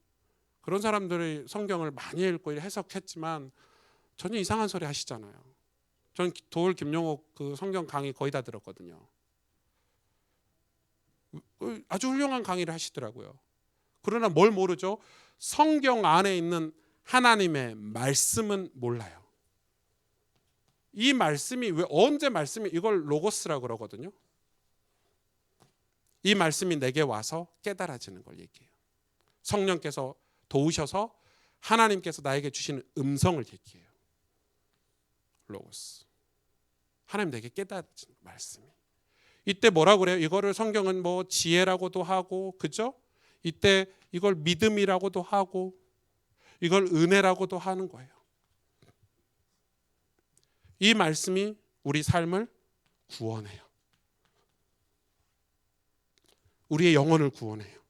성경을 많이 읽고 해석했지만 전혀 이상한 소리 하시잖아요. 전 도올, 김용옥 그 성경 강의 거의 다 들었거든요. 아주 훌륭한 강의를 하시더라고요. 그러나 뭘 모르죠? 성경 안에 있는 하나님의 말씀은 몰라요. 이 말씀이 왜 언제 말씀이 이걸 로고스라고 그러거든요. 이 말씀이 내게 와서 깨달아지는 걸 얘기해요. 성령께서 도우셔서 하나님께서 나에게 주시는 음성을 얘기해요. 로고스. 하나님 내게 깨달아지는 말씀이. 이때 뭐라 그래요? 이거를 성경은 뭐 지혜라고도 하고, 그죠? 이때 이걸 믿음이라고도 하고, 이걸 은혜라고도 하는 거예요. 이 말씀이 우리 삶을 구원해요. 우리의 영혼을 구원해요.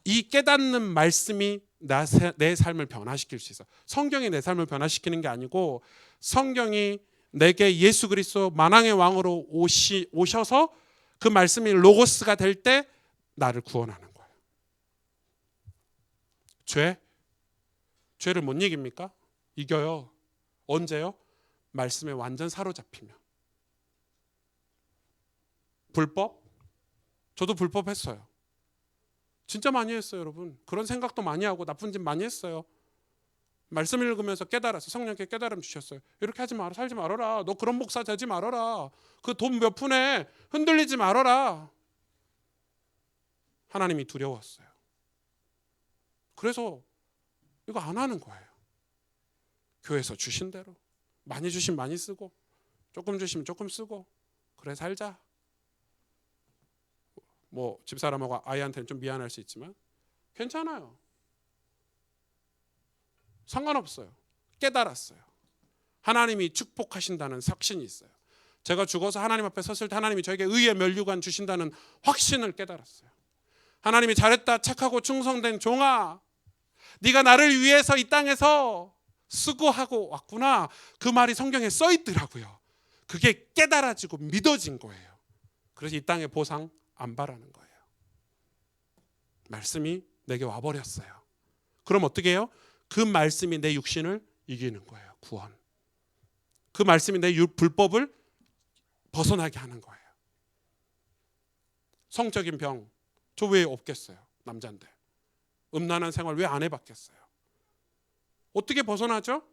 이 깨닫는 말씀이 내 삶을 변화시킬 수 있어. 성경이 내 삶을 변화시키는 게 아니고 성경이 내게 예수 그리스도 만왕의 왕으로 오셔서 그 말씀이 로고스가 될 때 나를 구원하는 거예요. 죄를 못 이깁니까? 이겨요. 언제요? 말씀에 완전 사로잡히면. 불법? 저도 불법 했어요. 진짜 많이 했어요, 여러분. 그런 생각도 많이 하고 나쁜 짓 많이 했어요. 말씀 읽으면서 깨달아서 성령께 깨달음 주셨어요. 이렇게 하지 마라, 살지 말아라. 너 그런 목사 되지 말아라. 그 돈 몇 푼에 흔들리지 말아라. 하나님이 두려웠어요. 그래서 이거 안 하는 거예요. 교회에서 주신 대로 많이 주시면 많이 쓰고 조금 주시면 조금 쓰고 그래 살자. 뭐 집사람하고 아이한테는 좀 미안할 수 있지만 괜찮아요. 상관없어요. 깨달았어요. 하나님이 축복하신다는 확신이 있어요. 제가 죽어서 하나님 앞에 섰을 때 하나님이 저에게 의의 면류관 주신다는 확신을 깨달았어요. 하나님이 잘했다 착하고 충성된 종아, 네가 나를 위해서 이 땅에서 수고하고 왔구나. 그 말이 성경에 써 있더라고요. 그게 깨달아지고 믿어진 거예요. 그래서 이 땅의 보상 안 바라는 거예요. 말씀이 내게 와버렸어요. 그럼 어떻게 해요? 그 말씀이 내 육신을 이기는 거예요. 구원. 그 말씀이 내 불법을 벗어나게 하는 거예요. 성적인 병, 저 왜 없겠어요? 남자인데. 음란한 생활 왜 안 해봤겠어요? 어떻게 벗어나죠?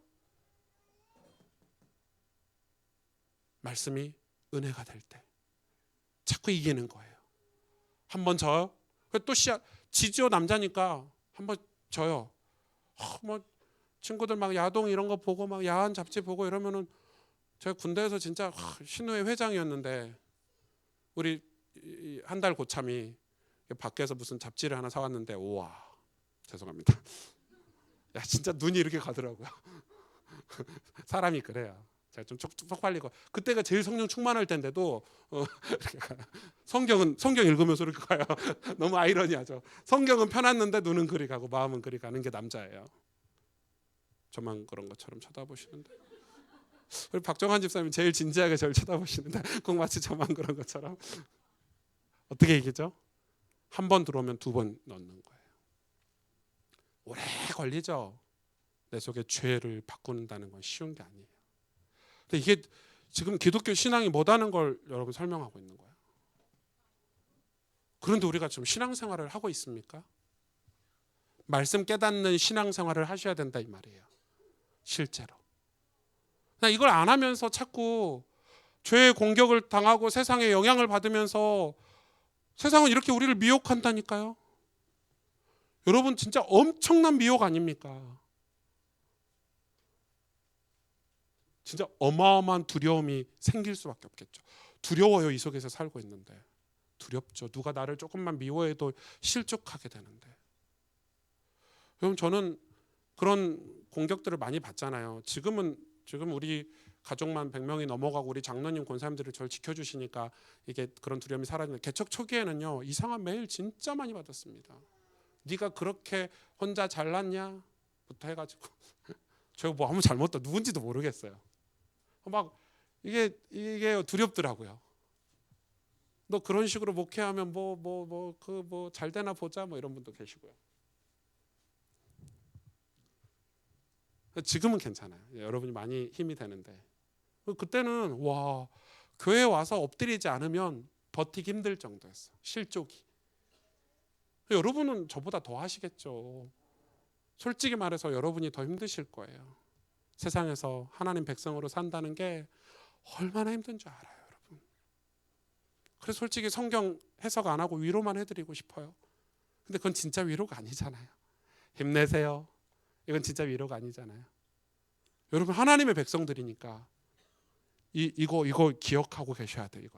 말씀이 은혜가 될 때 자꾸 이기는 거예요. 한번 져요. 또 지지요. 남자니까 한번 져요. 뭐 친구들 막 야동 이런 거 보고 막 야한 잡지 보고 이러면은 제가 군대에서 진짜 신우회 회장이었는데 우리 한 달 고참이 밖에서 무슨 잡지를 하나 사왔는데 우와 죄송합니다. 야 진짜 눈이 이렇게 가더라고요. 사람이 그래요. 제가 좀 쪽팔리고 그때가 제일 성령 충만할 텐데도 성경 읽으면서 이렇게 가요. 너무 아이러니하죠. 성경은 펴놨는데 눈은 그리 가고 마음은 그리 가는 게 남자예요. 저만 그런 것처럼 쳐다보시는데 우리 박정환 집사님 제일 진지하게 저를 쳐다보시는데 꼭 마치 저만 그런 것처럼. 어떻게 이기죠? 한 번 들어오면 두 번 넣는 거예요. 오래 걸리죠. 내 속에 죄를 바꾼다는 건 쉬운 게 아니에요. 근데 이게 지금 기독교 신앙이 뭐다는 걸 여러분 설명하고 있는 거예요. 그런데 우리가 지금 신앙생활을 하고 있습니까? 말씀 깨닫는 신앙생활을 하셔야 된다 이 말이에요. 실제로. 이걸 안 하면서 자꾸 죄의 공격을 당하고 세상에 영향을 받으면서 세상은 이렇게 우리를 미혹한다니까요. 여러분 진짜 엄청난 미혹 아닙니까? 진짜 어마어마한 두려움이 생길 수밖에 없겠죠. 두려워요. 이 속에서 살고 있는데. 두렵죠. 누가 나를 조금만 미워해도 실족하게 되는데. 여러분 저는 그런 공격들을 많이 받잖아요. 지금 우리 가족만 100명이 넘어가고 우리 장로님 권사님들이 저를 지켜주시니까 이게 그런 두려움이 사라지는데 개척 초기에는요. 이상한 메일 진짜 많이 받았습니다. 네가 그렇게 혼자 잘났냐? 부터 해가지고 제가 뭐 아무 잘못도 누군지도 모르겠어요. 막 이게 두렵더라고요. 너 그런 식으로 목회하면 뭐 잘 되나 보자 뭐 이런 분도 계시고요. 지금은 괜찮아요. 여러분이 많이 힘이 되는데 그때는 와 교회에 와서 엎드리지 않으면 버티기 힘들 정도였어. 실족이. 여러분은 저보다 더 하시겠죠. 솔직히 말해서 여러분이 더 힘드실 거예요. 세상에서 하나님 백성으로 산다는 게 얼마나 힘든 줄 알아요, 여러분. 그래서 솔직히 성경 해석 안 하고 위로만 해드리고 싶어요. 근데 그건 진짜 위로가 아니잖아요. 힘내세요. 이건 진짜 위로가 아니잖아요. 여러분 하나님의 백성들이니까 이거 기억하고 계셔야 돼요.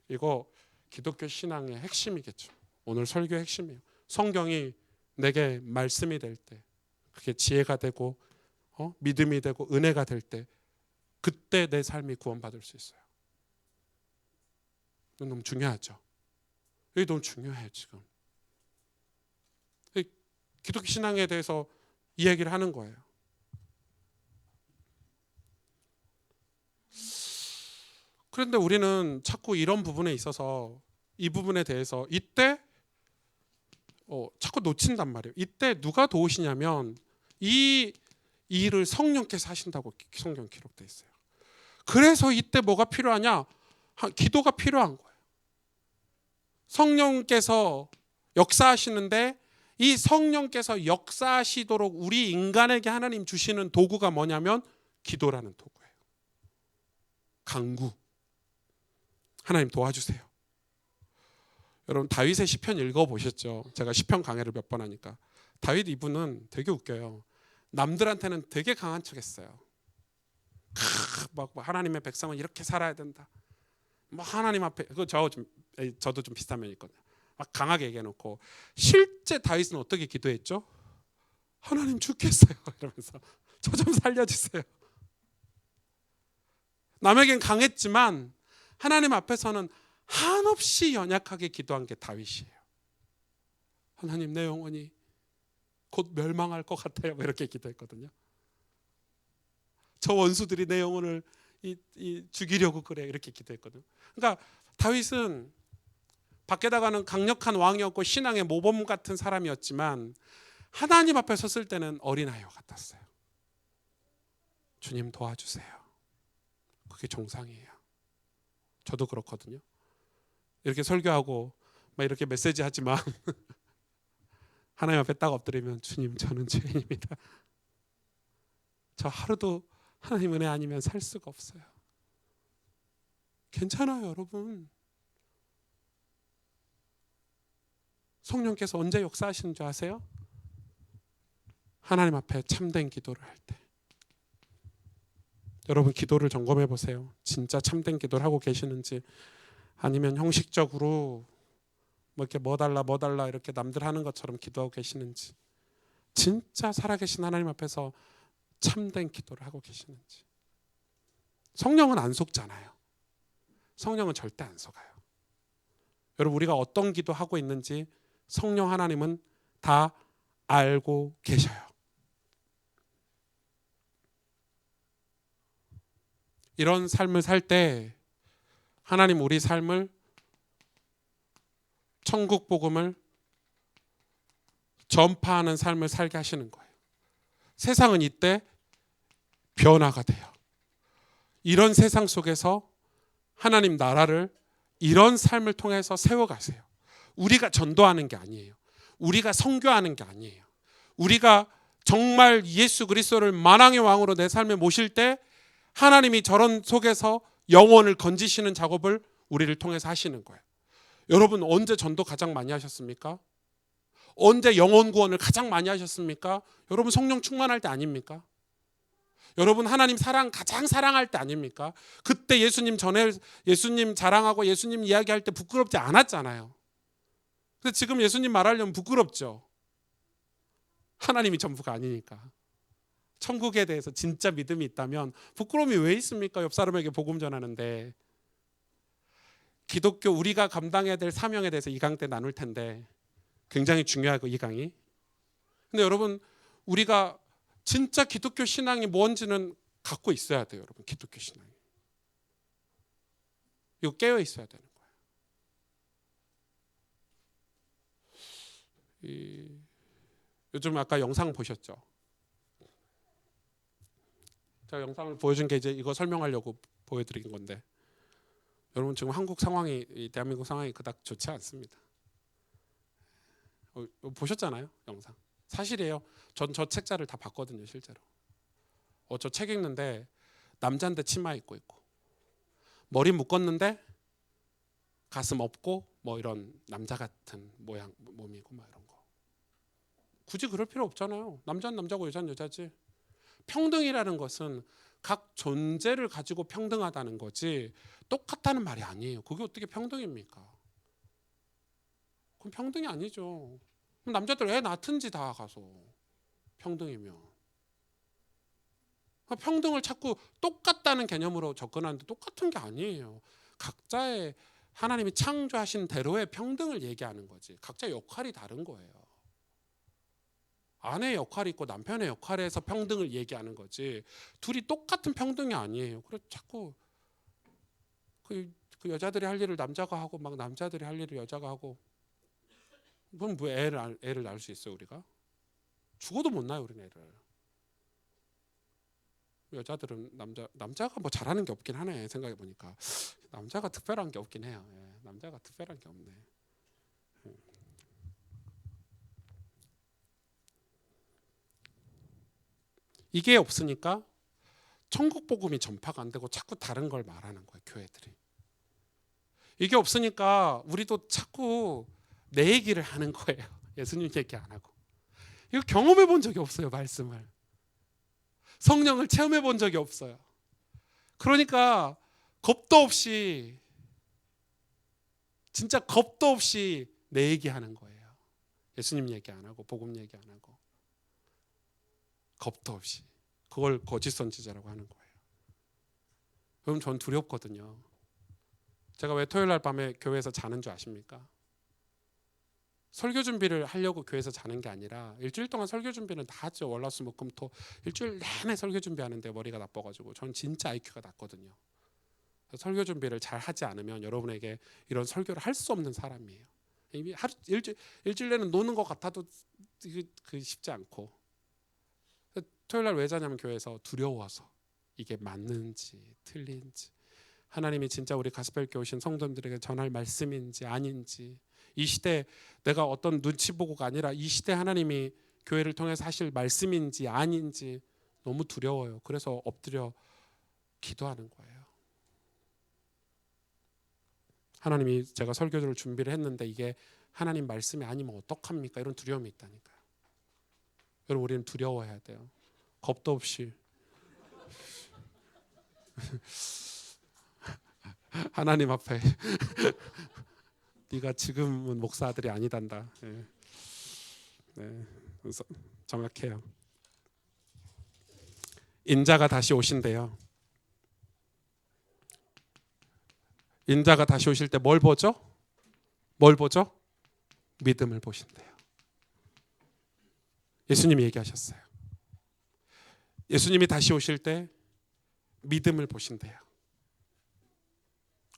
이거 기독교 신앙의 핵심이겠죠. 오늘 설교의 핵심이에요. 성경이 내게 말씀이 될 때, 그게 지혜가 되고 믿음이 되고 은혜가 될 때, 그때 내 삶이 구원받을 수 있어요. 이건 너무 중요하죠. 이게 너무 중요해요. 지금 기독교 신앙에 대해서 이야기를 하는 거예요. 그런데 우리는 자꾸 이런 부분에 있어서 이 부분에 대해서 이때 자꾸 놓친단 말이에요. 이때 누가 도우시냐면 이 일을 성령께서 하신다고 성경 기록돼 있어요. 그래서 이때 뭐가 필요하냐? 기도가 필요한 거예요. 성령께서 역사하시는데 이 성령께서 역사하시도록 우리 인간에게 하나님 주시는 도구가 뭐냐면 기도라는 도구예요. 간구. 하나님 도와주세요. 여러분 다윗의 시편 읽어보셨죠? 제가 시편 강해를 몇 번 하니까. 다윗 이분은 되게 웃겨요. 남들한테는 되게 강한 척했어요. 막 하나님의 백성은 이렇게 살아야 된다. 뭐 하나님 앞에 저도 좀 비슷한 면이 있거든요. 막 강하게 얘기해놓고 실제 다윗은 어떻게 기도했죠? 하나님 죽겠어요 이러면서 저 좀 살려주세요. 남에겐 강했지만 하나님 앞에서는 한없이 연약하게 기도한 게 다윗이에요. 하나님 내 영혼이 곧 멸망할 것 같아요 이렇게 기도했거든요. 저 원수들이 내 영혼을 죽이려고 그래 이렇게 기도했거든요. 그러니까 다윗은 밖에다가는 강력한 왕이었고 신앙의 모범 같은 사람이었지만 하나님 앞에 섰을 때는 어린아이와 같았어요. 주님 도와주세요. 그게 정상이에요. 저도 그렇거든요. 이렇게 설교하고 막 이렇게 메시지 하지만 하나님 앞에 딱 엎드리면 주님 저는 죄인입니다. 저 하루도 하나님 은혜 아니면 살 수가 없어요. 괜찮아요 여러분. 성령께서 언제 역사하시는 줄 아세요? 하나님 앞에 참된 기도를 할 때. 여러분 기도를 점검해 보세요. 진짜 참된 기도를 하고 계시는지, 아니면 형식적으로 뭐 이렇게 뭐 달라 이렇게 남들 하는 것처럼 기도하고 계시는지, 진짜 살아계신 하나님 앞에서 참된 기도를 하고 계시는지. 성령은 안 속잖아요. 성령은 절대 안 속아요. 여러분 우리가 어떤 기도하고 있는지 성령 하나님은 다 알고 계셔요. 이런 삶을 살 때 하나님 우리 삶을, 천국 복음을 전파하는 삶을 살게 하시는 거예요. 세상은 이때 변화가 돼요. 이런 세상 속에서 하나님 나라를 이런 삶을 통해서 세워가세요. 우리가 전도하는 게 아니에요. 우리가 선교하는 게 아니에요. 우리가 정말 예수 그리스도를 만왕의 왕으로 내 삶에 모실 때 하나님이 저런 속에서 영혼을 건지시는 작업을 우리를 통해서 하시는 거예요. 여러분 언제 전도 가장 많이 하셨습니까? 언제 영혼 구원을 가장 많이 하셨습니까? 여러분 성령 충만할 때 아닙니까? 여러분 하나님 사랑 가장 사랑할 때 아닙니까? 그때 예수님 전에 예수님 자랑하고 예수님 이야기할 때 부끄럽지 않았잖아요. 근데 지금 예수님 말하려면 부끄럽죠. 하나님이 전부가 아니니까. 천국에 대해서 진짜 믿음이 있다면 부끄러움이 왜 있습니까? 옆 사람에게 복음 전하는데. 기독교 우리가 감당해야 될 사명에 대해서 이 강 때 나눌 텐데 굉장히 중요하고 이 강이. 근데 여러분 우리가 진짜 기독교 신앙이 뭔지는 갖고 있어야 돼요. 여러분 기독교 신앙이. 이거 깨어 있어야 되는 거예요. 요즘 아까 영상 보셨죠? 제가 영상을 보여준 게 이제 이거 설명하려고 보여드린 건데, 여러분 지금 한국 상황이, 대한민국 상황이 그닥 좋지 않습니다. 보셨잖아요, 영상. 사실이에요. 전 저 책자를 다 봤거든요, 실제로. 저 책 읽는데 남자인데 치마 입고 있고, 머리 묶었는데 가슴 없고, 뭐 이런 남자 같은 모양 몸이고 막 이런 거. 굳이 그럴 필요 없잖아요. 남자는 남자고 여자는 여자지. 평등이라는 것은 각 존재를 가지고 평등하다는 거지 똑같다는 말이 아니에요. 그게 어떻게 평등입니까? 그럼 평등이 아니죠. 그럼 남자들 애 낳든지 다 가서 평등이면. 평등을 자꾸 똑같다는 개념으로 접근하는데 똑같은 게 아니에요. 각자의 하나님이 창조하신 대로의 평등을 얘기하는 거지. 각자의 역할이 다른 거예요. 아내의 역할이 있고 남편의 역할에서 평등을 얘기하는 거지. 둘이 똑같은 평등이 아니에요. 그래서 자꾸 그 여자들이 할 일을 남자가 하고 막 남자들이 할 일을 여자가 하고. 그럼 뭐 애를 낳을 수 있어요, 우리가? 죽어도 못 낳아요, 우리는 애를. 여자들은 남자가 뭐 잘하는 게 없긴 하네. 생각해 보니까 남자가 특별한 게 없긴 해요. 예, 남자가 특별한 게 없네. 이게 없으니까 천국 복음이 전파가 안 되고 자꾸 다른 걸 말하는 거예요, 교회들이. 이게 없으니까 우리도 자꾸 내 얘기를 하는 거예요. 예수님 얘기 안 하고. 이거 경험해 본 적이 없어요, 말씀을. 성령을 체험해 본 적이 없어요. 그러니까 겁도 없이, 진짜 겁도 없이 내 얘기하는 거예요. 예수님 얘기 안 하고 복음 얘기 안 하고 겁도 없이. 그걸 거짓 선지자라고 하는 거예요. 그럼 전 두렵거든요. 제가 왜 토요일 날 밤에 교회에서 자는 줄 아십니까? 설교 준비를 하려고 교회에서 자는 게 아니라 일주일 동안 설교 준비는 다 하죠. 월화수목금토 일주일 내내 설교 준비하는데 머리가 나빠가지고 전 진짜 IQ가 낮거든요. 설교 준비를 잘 하지 않으면 여러분에게 이런 설교를 할 수 없는 사람이에요. 이미 일주일 내내 노는 것 같아도 그 쉽지 않고. 토요일 날 왜 자냐면 교회에서 두려워서 이게 맞는지 틀린지, 하나님이 진짜 우리 가스펠교회 오신 성도들에게 전할 말씀인지 아닌지, 이 시대 내가 어떤 눈치 보고가 아니라 이 시대 하나님이 교회를 통해서 하실 말씀인지 아닌지 너무 두려워요. 그래서 엎드려 기도하는 거예요. 하나님이, 제가 설교를 준비를 했는데 이게 하나님 말씀이 아니면 어떡합니까? 이런 두려움이 있다니까요. 여러분, 우리는 두려워해야 돼요. 겁도 없이 하나님 앞에 네가 지금은 목사 아들이 아니단다. 네. 네. 정확해요. 인자가 다시 오신대요. 인자가 다시 오실 때 뭘 보죠? 뭘 보죠? 믿음을 보신대요. 예수님이 얘기하셨어요. 예수님이 다시 오실 때 믿음을 보신대요.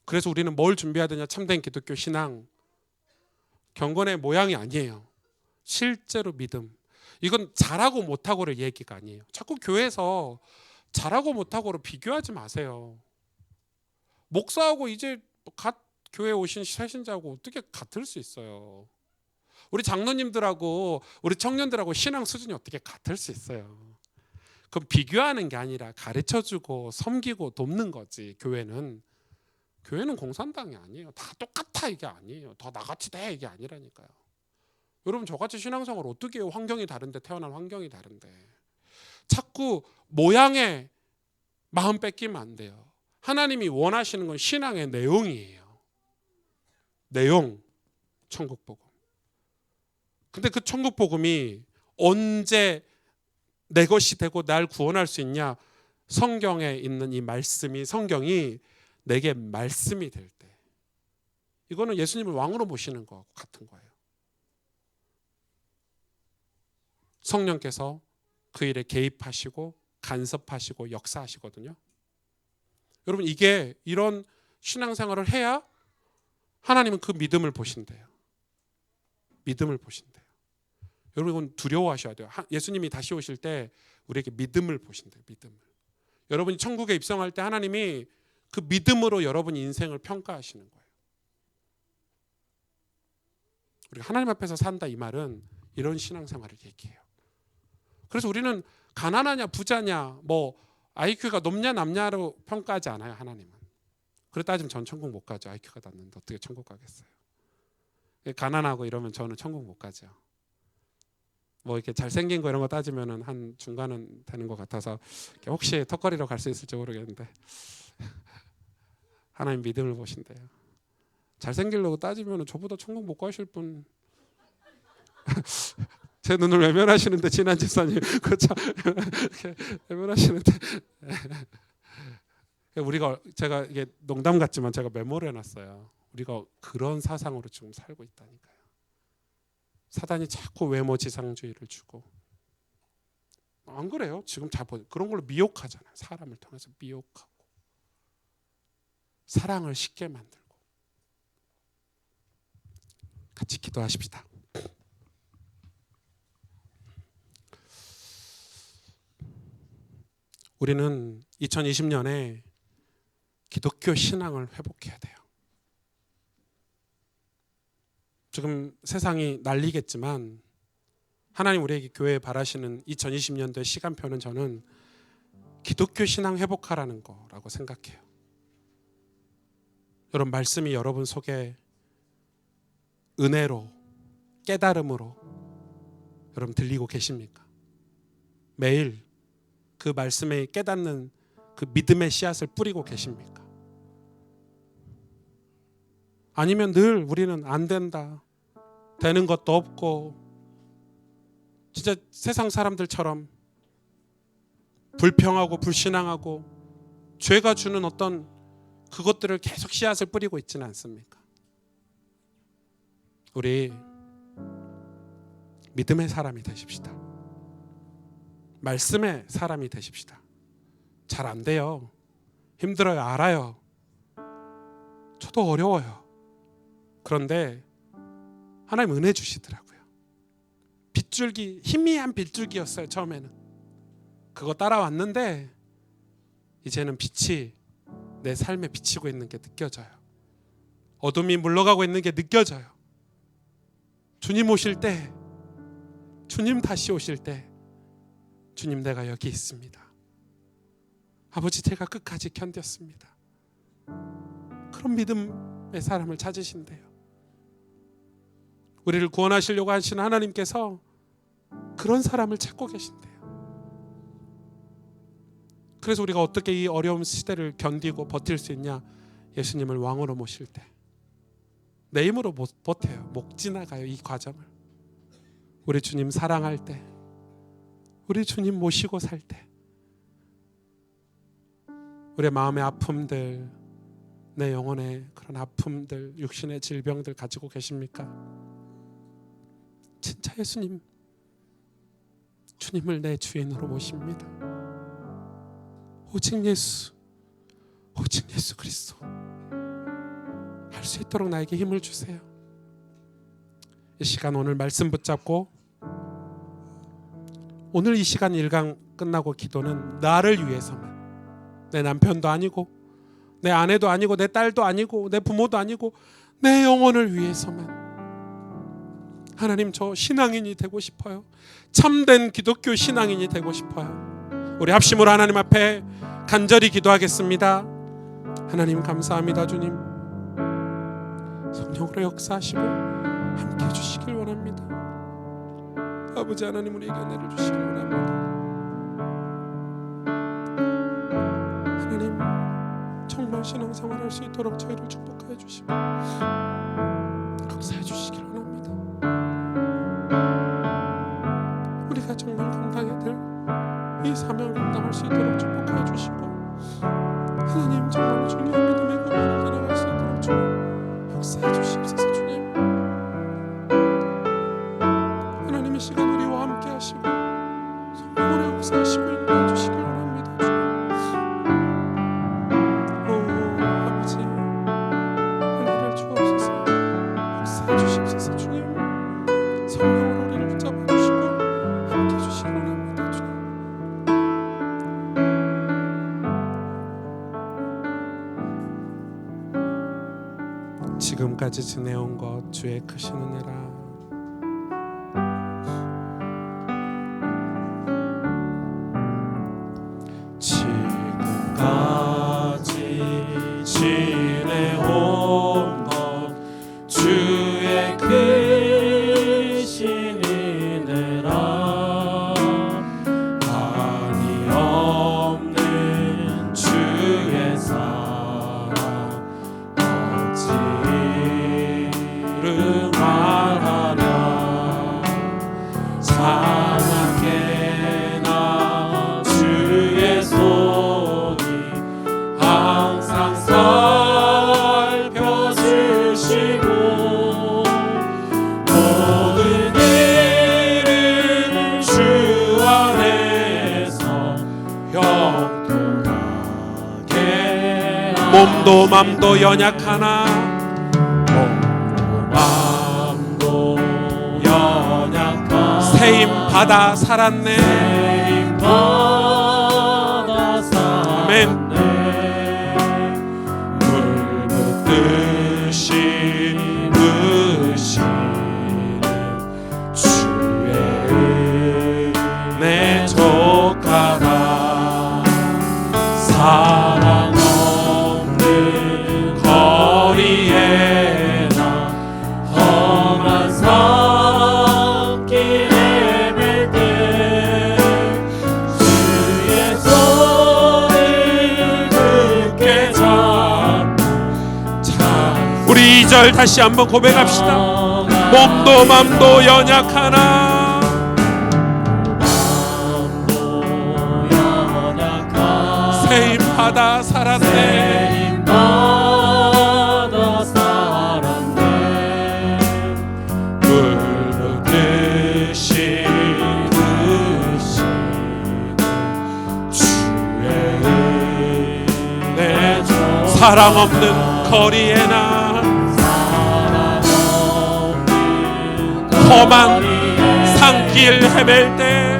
그래서 우리는 뭘 준비해야 되냐? 참된 기독교 신앙. 경건의 모양이 아니에요. 실제로 믿음. 이건 잘하고 못하고를 얘기가 아니에요. 자꾸 교회에서 잘하고 못하고로 비교하지 마세요. 목사하고 이제 갓 교회 오신 새신자하고 어떻게 같을 수 있어요? 우리 장로님들하고 우리 청년들하고 신앙 수준이 어떻게 같을 수 있어요? 그럼 비교하는 게 아니라 가르쳐주고 섬기고 돕는 거지. 교회는 공산당이 아니에요. 다 똑같아 이게 아니에요. 더 나같이 돼 이게 아니라니까요. 여러분, 저같이 신앙생활 어떻게 해요? 환경이 다른데, 태어난 환경이 다른데. 자꾸 모양에 마음 뺏기면 안 돼요. 하나님이 원하시는 건 신앙의 내용이에요. 내용, 천국복음. 근데 그 천국복음이 언제 내 것이 되고 날 구원할 수 있냐? 성경에 있는 이 말씀이, 성경이 내게 말씀이 될 때. 이거는 예수님을 왕으로 모시는 것 같은 거예요. 성령께서 그 일에 개입하시고 간섭하시고 역사하시거든요. 여러분, 이게 이런 신앙생활을 해야 하나님은 그 믿음을 보신대요. 믿음을 보신대요. 여러분, 이건 두려워하셔야 돼요. 예수님이 다시 오실 때 우리에게 믿음을 보신대요. 믿음을. 여러분이 천국에 입성할 때 하나님이 그 믿음으로 여러분 인생을 평가하시는 거예요. 우리가 하나님 앞에서 산다 이 말은 이런 신앙생활을 얘기해요. 그래서 우리는 가난하냐 부자냐 뭐 IQ가 높냐 낮냐로 평가하지 않아요. 하나님은. 그래 따지면 전 천국 못 가죠. IQ가 낮는데 어떻게 천국 가겠어요. 가난하고 이러면 저는 천국 못 가죠. 뭐 이렇게 잘생긴 거 이런 거 따지면은 한 중간은 되는 것 같아서 혹시 턱걸이로 갈 수 있을지 모르겠는데 하나님 믿음을 보신대요. 잘생기려고 따지면은 저보다 천국 못 가실 분. 제 눈을 외면하시는데 진한 집사님 그참 외면하시는데 우리가 제가 이게 농담 같지만 제가 메모를 해놨어요. 우리가 그런 사상으로 지금 살고 있다니까요. 사단이 자꾸 외모 지상주의를 주고 안 그래요? 지금 잘 보세요. 그런 걸로 미혹하잖아요. 사람을 통해서 미혹하고 사랑을 쉽게 만들고. 같이 기도하십시다. 우리는 2020년에 기독교 신앙을 회복해야 돼요. 지금 세상이 난리겠지만 하나님 우리에게 교회에 바라시는 2020년도의 시간표는 저는 기독교 신앙 회복하라는 거라고 생각해요. 여러분 말씀이 여러분 속에 은혜로 깨달음으로 여러분 들리고 계십니까? 매일 그 말씀에 깨닫는 그 믿음의 씨앗을 뿌리고 계십니까? 아니면 늘 우리는 안 된다, 되는 것도 없고 진짜 세상 사람들처럼 불평하고 불신앙하고 죄가 주는 어떤 그것들을 계속 씨앗을 뿌리고 있지는 않습니까? 우리 믿음의 사람이 되십시다. 말씀의 사람이 되십시다. 잘 안 돼요. 힘들어요. 알아요. 저도 어려워요. 그런데 하나님 은혜 주시더라고요. 빗줄기, 희미한 빗줄기였어요. 처음에는. 그거 따라왔는데 이제는 빛이 내 삶에 비치고 있는 게 느껴져요. 어둠이 물러가고 있는 게 느껴져요. 주님 오실 때, 주님 다시 오실 때 주님 내가 여기 있습니다. 아버지 제가 끝까지 견뎠습니다. 그런 믿음의 사람을 찾으신대요. 우리를 구원하시려고 하시는 하나님께서 그런 사람을 찾고 계신대요. 그래서 우리가 어떻게 이 어려운 시대를 견디고 버틸 수 있냐? 예수님을 왕으로 모실 때 내 힘으로 못 버텨요. 못 지나가요. 이 과정을. 우리 주님 사랑할 때, 우리 주님 모시고 살 때, 우리의 마음의 아픔들, 내 영혼의 그런 아픔들, 육신의 질병들 가지고 계십니까? 진짜 예수님, 주님을 내 주인으로 모십니다. 오직 예수, 오직 예수 그리스도 할 수 있도록 나에게 힘을 주세요. 이 시간 오늘 말씀 붙잡고 오늘 이 시간 1강 끝나고 기도는 나를 위해서만, 내 남편도 아니고 내 아내도 아니고 내 딸도 아니고 내 부모도 아니고 내 영혼을 위해서만, 하나님 저 신앙인이 되고 싶어요. 참된 기독교 신앙인이 되고 싶어요. 우리 합심으로 하나님 앞에 간절히 기도하겠습니다. 하나님 감사합니다. 주님 성령으로 역사하시고 함께 해주시길 원합니다. 아버지 하나님 우리에게 은혜를 주시길 원합니다. 하나님 정말 신앙생활 할 수 있도록 저희를 축복하여 주시고 역사해 주시길 원합니다. 우리가 정말 감당해야 될 이 사명을 감당할 수 있도록 축복하여 주시고, 하나님 정말 주님의 믿음의 고백을 살아갈 수 있도록 주님 역사해 주시옵소서. 주님 하나님의 시간 우리와 함께 하시고 성령으로 역사하시고 인도해 주시길 원합니다. 주님 아버지 은혜를 주옵소서. 역사해 주시옵소서. 주님 성령으로 우리를 붙잡아 주시고 함께 해주시길 원합니다. 주님 지금까지 지내온 것 주의 크신 은혜라 몸도 맘도 연약하나 맘도 연약한 세임 받아 살았네. 바다 아멘. 살았네. 물붓듯이 으시는 주의 은혜 족하다. 사랑 없는 거리에나 험한 산길 헤맬 때 주의 손을 굳게 잡고 우리 2절 다시 한번 고백합시다. 몸도 맘도 연약하나 세임 받아 살았네. 바다 살았네. 물붓듯이 으시는 주의 은혜 사랑 없는 거리에나 험한 산길 헤맬 때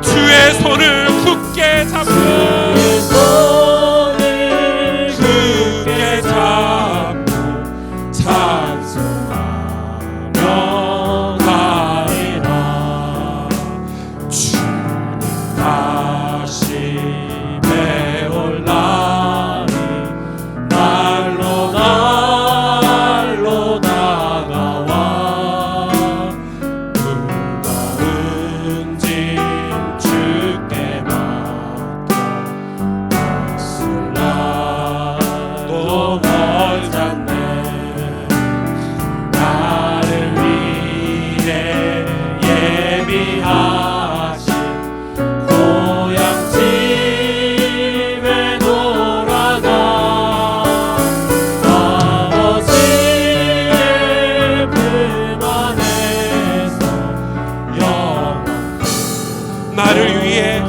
주의 손을 굳게 잡고 굳게 잡고 찬송하며 가리라. 주님 다시 배올 날이 날로 다가와 무거운 짐 주께 맡겨 또 멀잖네. 나를 위해 예비하신 고향집에 돌아가 아버지의 품 안에서 영원 나를 위해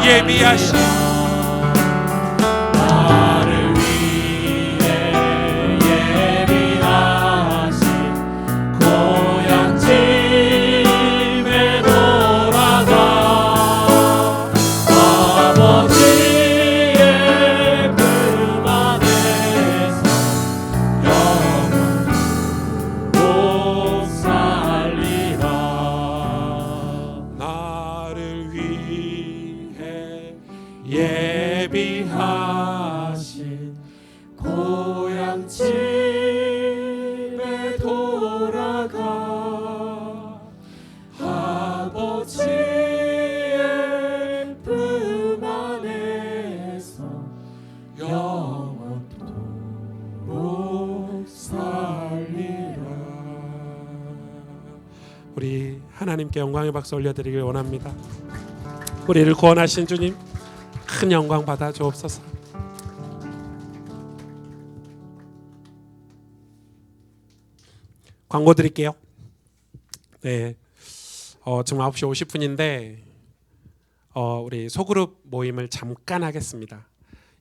예비하신 나를 위해 예비하신 고향집에 돌아가 아버지의 품 안에서 영원히 살리라. 나를 위해 예비하신 고향집에 돌아가 아버지의 품 안에서 영원토록 살리라. 우리 하나님께 영광의 박수 올려드리길 원합니다. 우리를 구원하신 주님 큰 영광 받아 주옵소서. 광고 드릴게요. 네, 지금 9시 50분인데 우리 소그룹 모임을 잠깐 하겠습니다.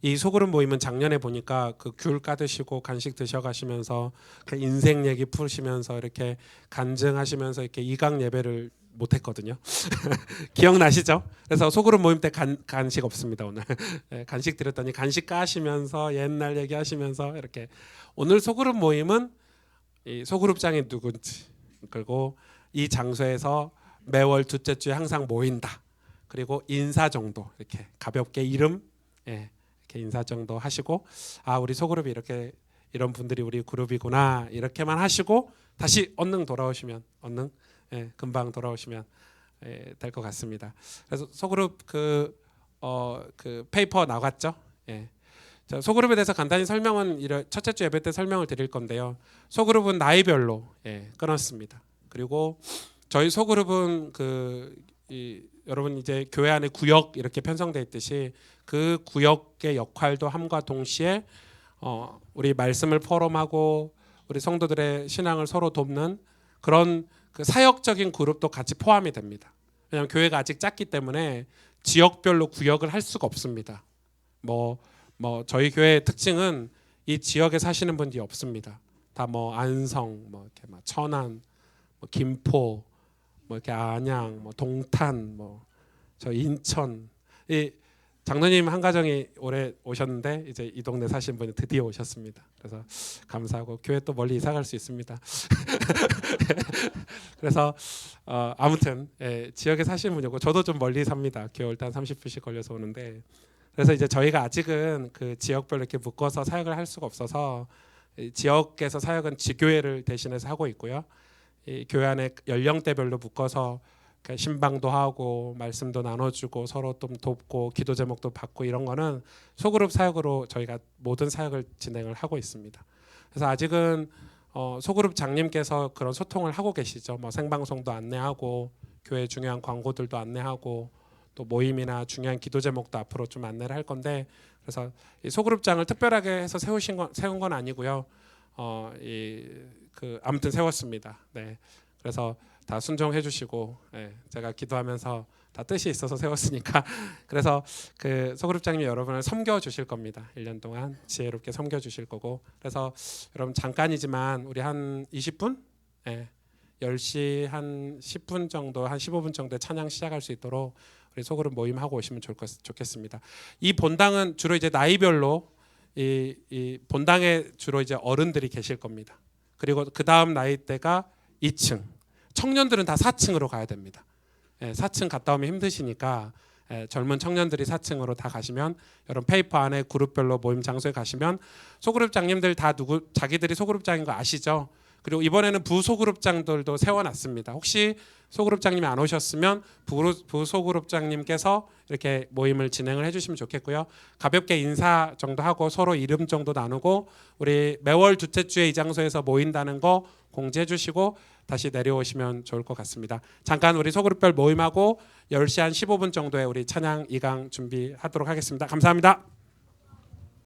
이 소그룹 모임은 작년에 보니까 그 귤 까드시고 간식 드셔가시면서 그 인생 얘기 푸시면서 이렇게 간증하시면서 이렇게 이강 예배를 못했거든요. 기억나시죠? 그래서 소그룹 모임 때 간식 없습니다 오늘. 네, 간식 드렸더니 간식 까시면서 옛날 얘기하시면서 이렇게 오늘 소그룹 모임은 이 소그룹장이 누군지 그리고 이 장소에서 매월 둘째 주에 항상 모인다. 그리고 인사 정도 이렇게 가볍게 이름 이렇게 인사 정도 하시고 우리 소그룹이 이렇게 이런 분들이 우리 그룹이구나 이렇게만 하시고 다시 언능 돌아오시면 금방 돌아오시면 될 것 같습니다. 그래서 소그룹 그 페이퍼 나갔죠. 자, 소그룹에 대해서 간단히 설명은 첫째 주 예배 때 설명을 드릴 건데요. 소그룹은 나이별로 끊었습니다. 그리고 저희 소그룹은 여러분 이제 교회 안에 구역 이렇게 편성되어 있듯이 그 구역의 역할도 함과 동시에 우리 말씀을 포럼하고 우리 성도들의 신앙을 서로 돕는 그런 그 사역적인 그룹도 같이 포함이 됩니다. 왜냐하면 교회가 아직 작기 때문에 지역별로 구역을 할 수가 없습니다. 뭐 저희 교회의 특징은 이 지역에 사시는 분들이 없습니다. 다 뭐 안성, 뭐 이렇게 막 천안, 뭐 김포, 뭐 이렇게 안양, 뭐 동탄, 뭐 저 인천. 이 장로님 한 가정이 올해 오셨는데 이제 이 동네 사신 분이 드디어 오셨습니다. 그래서 감사하고 교회 또 멀리 이사 갈 수 있습니다. 그래서 아무튼 지역에 사시는 분이고 저도 좀 멀리 삽니다. 겨울단 30분씩 걸려서 오는데 그래서 이제 저희가 아직은 그 지역별로 이렇게 묶어서 사역을 할 수가 없어서 이 지역에서 사역은 지교회를 대신해서 하고 있고요. 이 교회 안에 연령대별로 묶어서 신방도 하고 말씀도 나눠주고 서로 좀 돕고 기도 제목도 받고 이런 거는 소그룹 사역으로 저희가 모든 사역을 진행을 하고 있습니다. 그래서 아직은 소그룹 장님께서 그런 소통을 하고 계시죠. 뭐 생방송도 안내하고 교회 중요한 광고들도 안내하고 또 모임이나 중요한 기도 제목도 앞으로 좀 안내를 할 건데 그래서 이 소그룹장을 특별하게 해서 세운 건 아니고요. 아무튼 세웠습니다. 네, 그래서 다 순종해 주시고 제가 기도하면서 다 뜻이 있어서 세웠으니까 그래서 그 소그룹장님이 여러분을 섬겨 주실 겁니다. 1년 동안 지혜롭게 섬겨 주실 거고 그래서 여러분 잠깐이지만 우리 한 20분? 10시 한 10분 정도 한 15분 정도에 찬양 시작할 수 있도록 우리 소그룹 모임하고 오시면 좋겠습니다. 이 본당은 주로 이제 나이별로 이 본당에 주로 이제 어른들이 계실 겁니다. 그리고 그 다음 나이대가 2층 청년들은 다 4층으로 가야 됩니다. 4층 갔다 오면 힘드시니까 젊은 청년들이 4층으로 다 가시면 여러분 페이퍼 안에 그룹별로 모임 장소에 가시면 소그룹장님들 다 자기들이 소그룹장인 거 아시죠? 그리고 이번에는 부소그룹장들도 세워놨습니다. 혹시 소그룹장님이 안 오셨으면 부소그룹장님께서 이렇게 모임을 진행을 해주시면 좋겠고요. 가볍게 인사 정도 하고 서로 이름 정도 나누고 우리 매월 둘째 주에 이 장소에서 모인다는 거 공지해 주시고 다시 내려오시면 좋을 것 같습니다. 잠깐 우리 소그룹별 모임하고 10시 한 15분 정도에 우리 찬양 2강 준비하도록 하겠습니다. 감사합니다.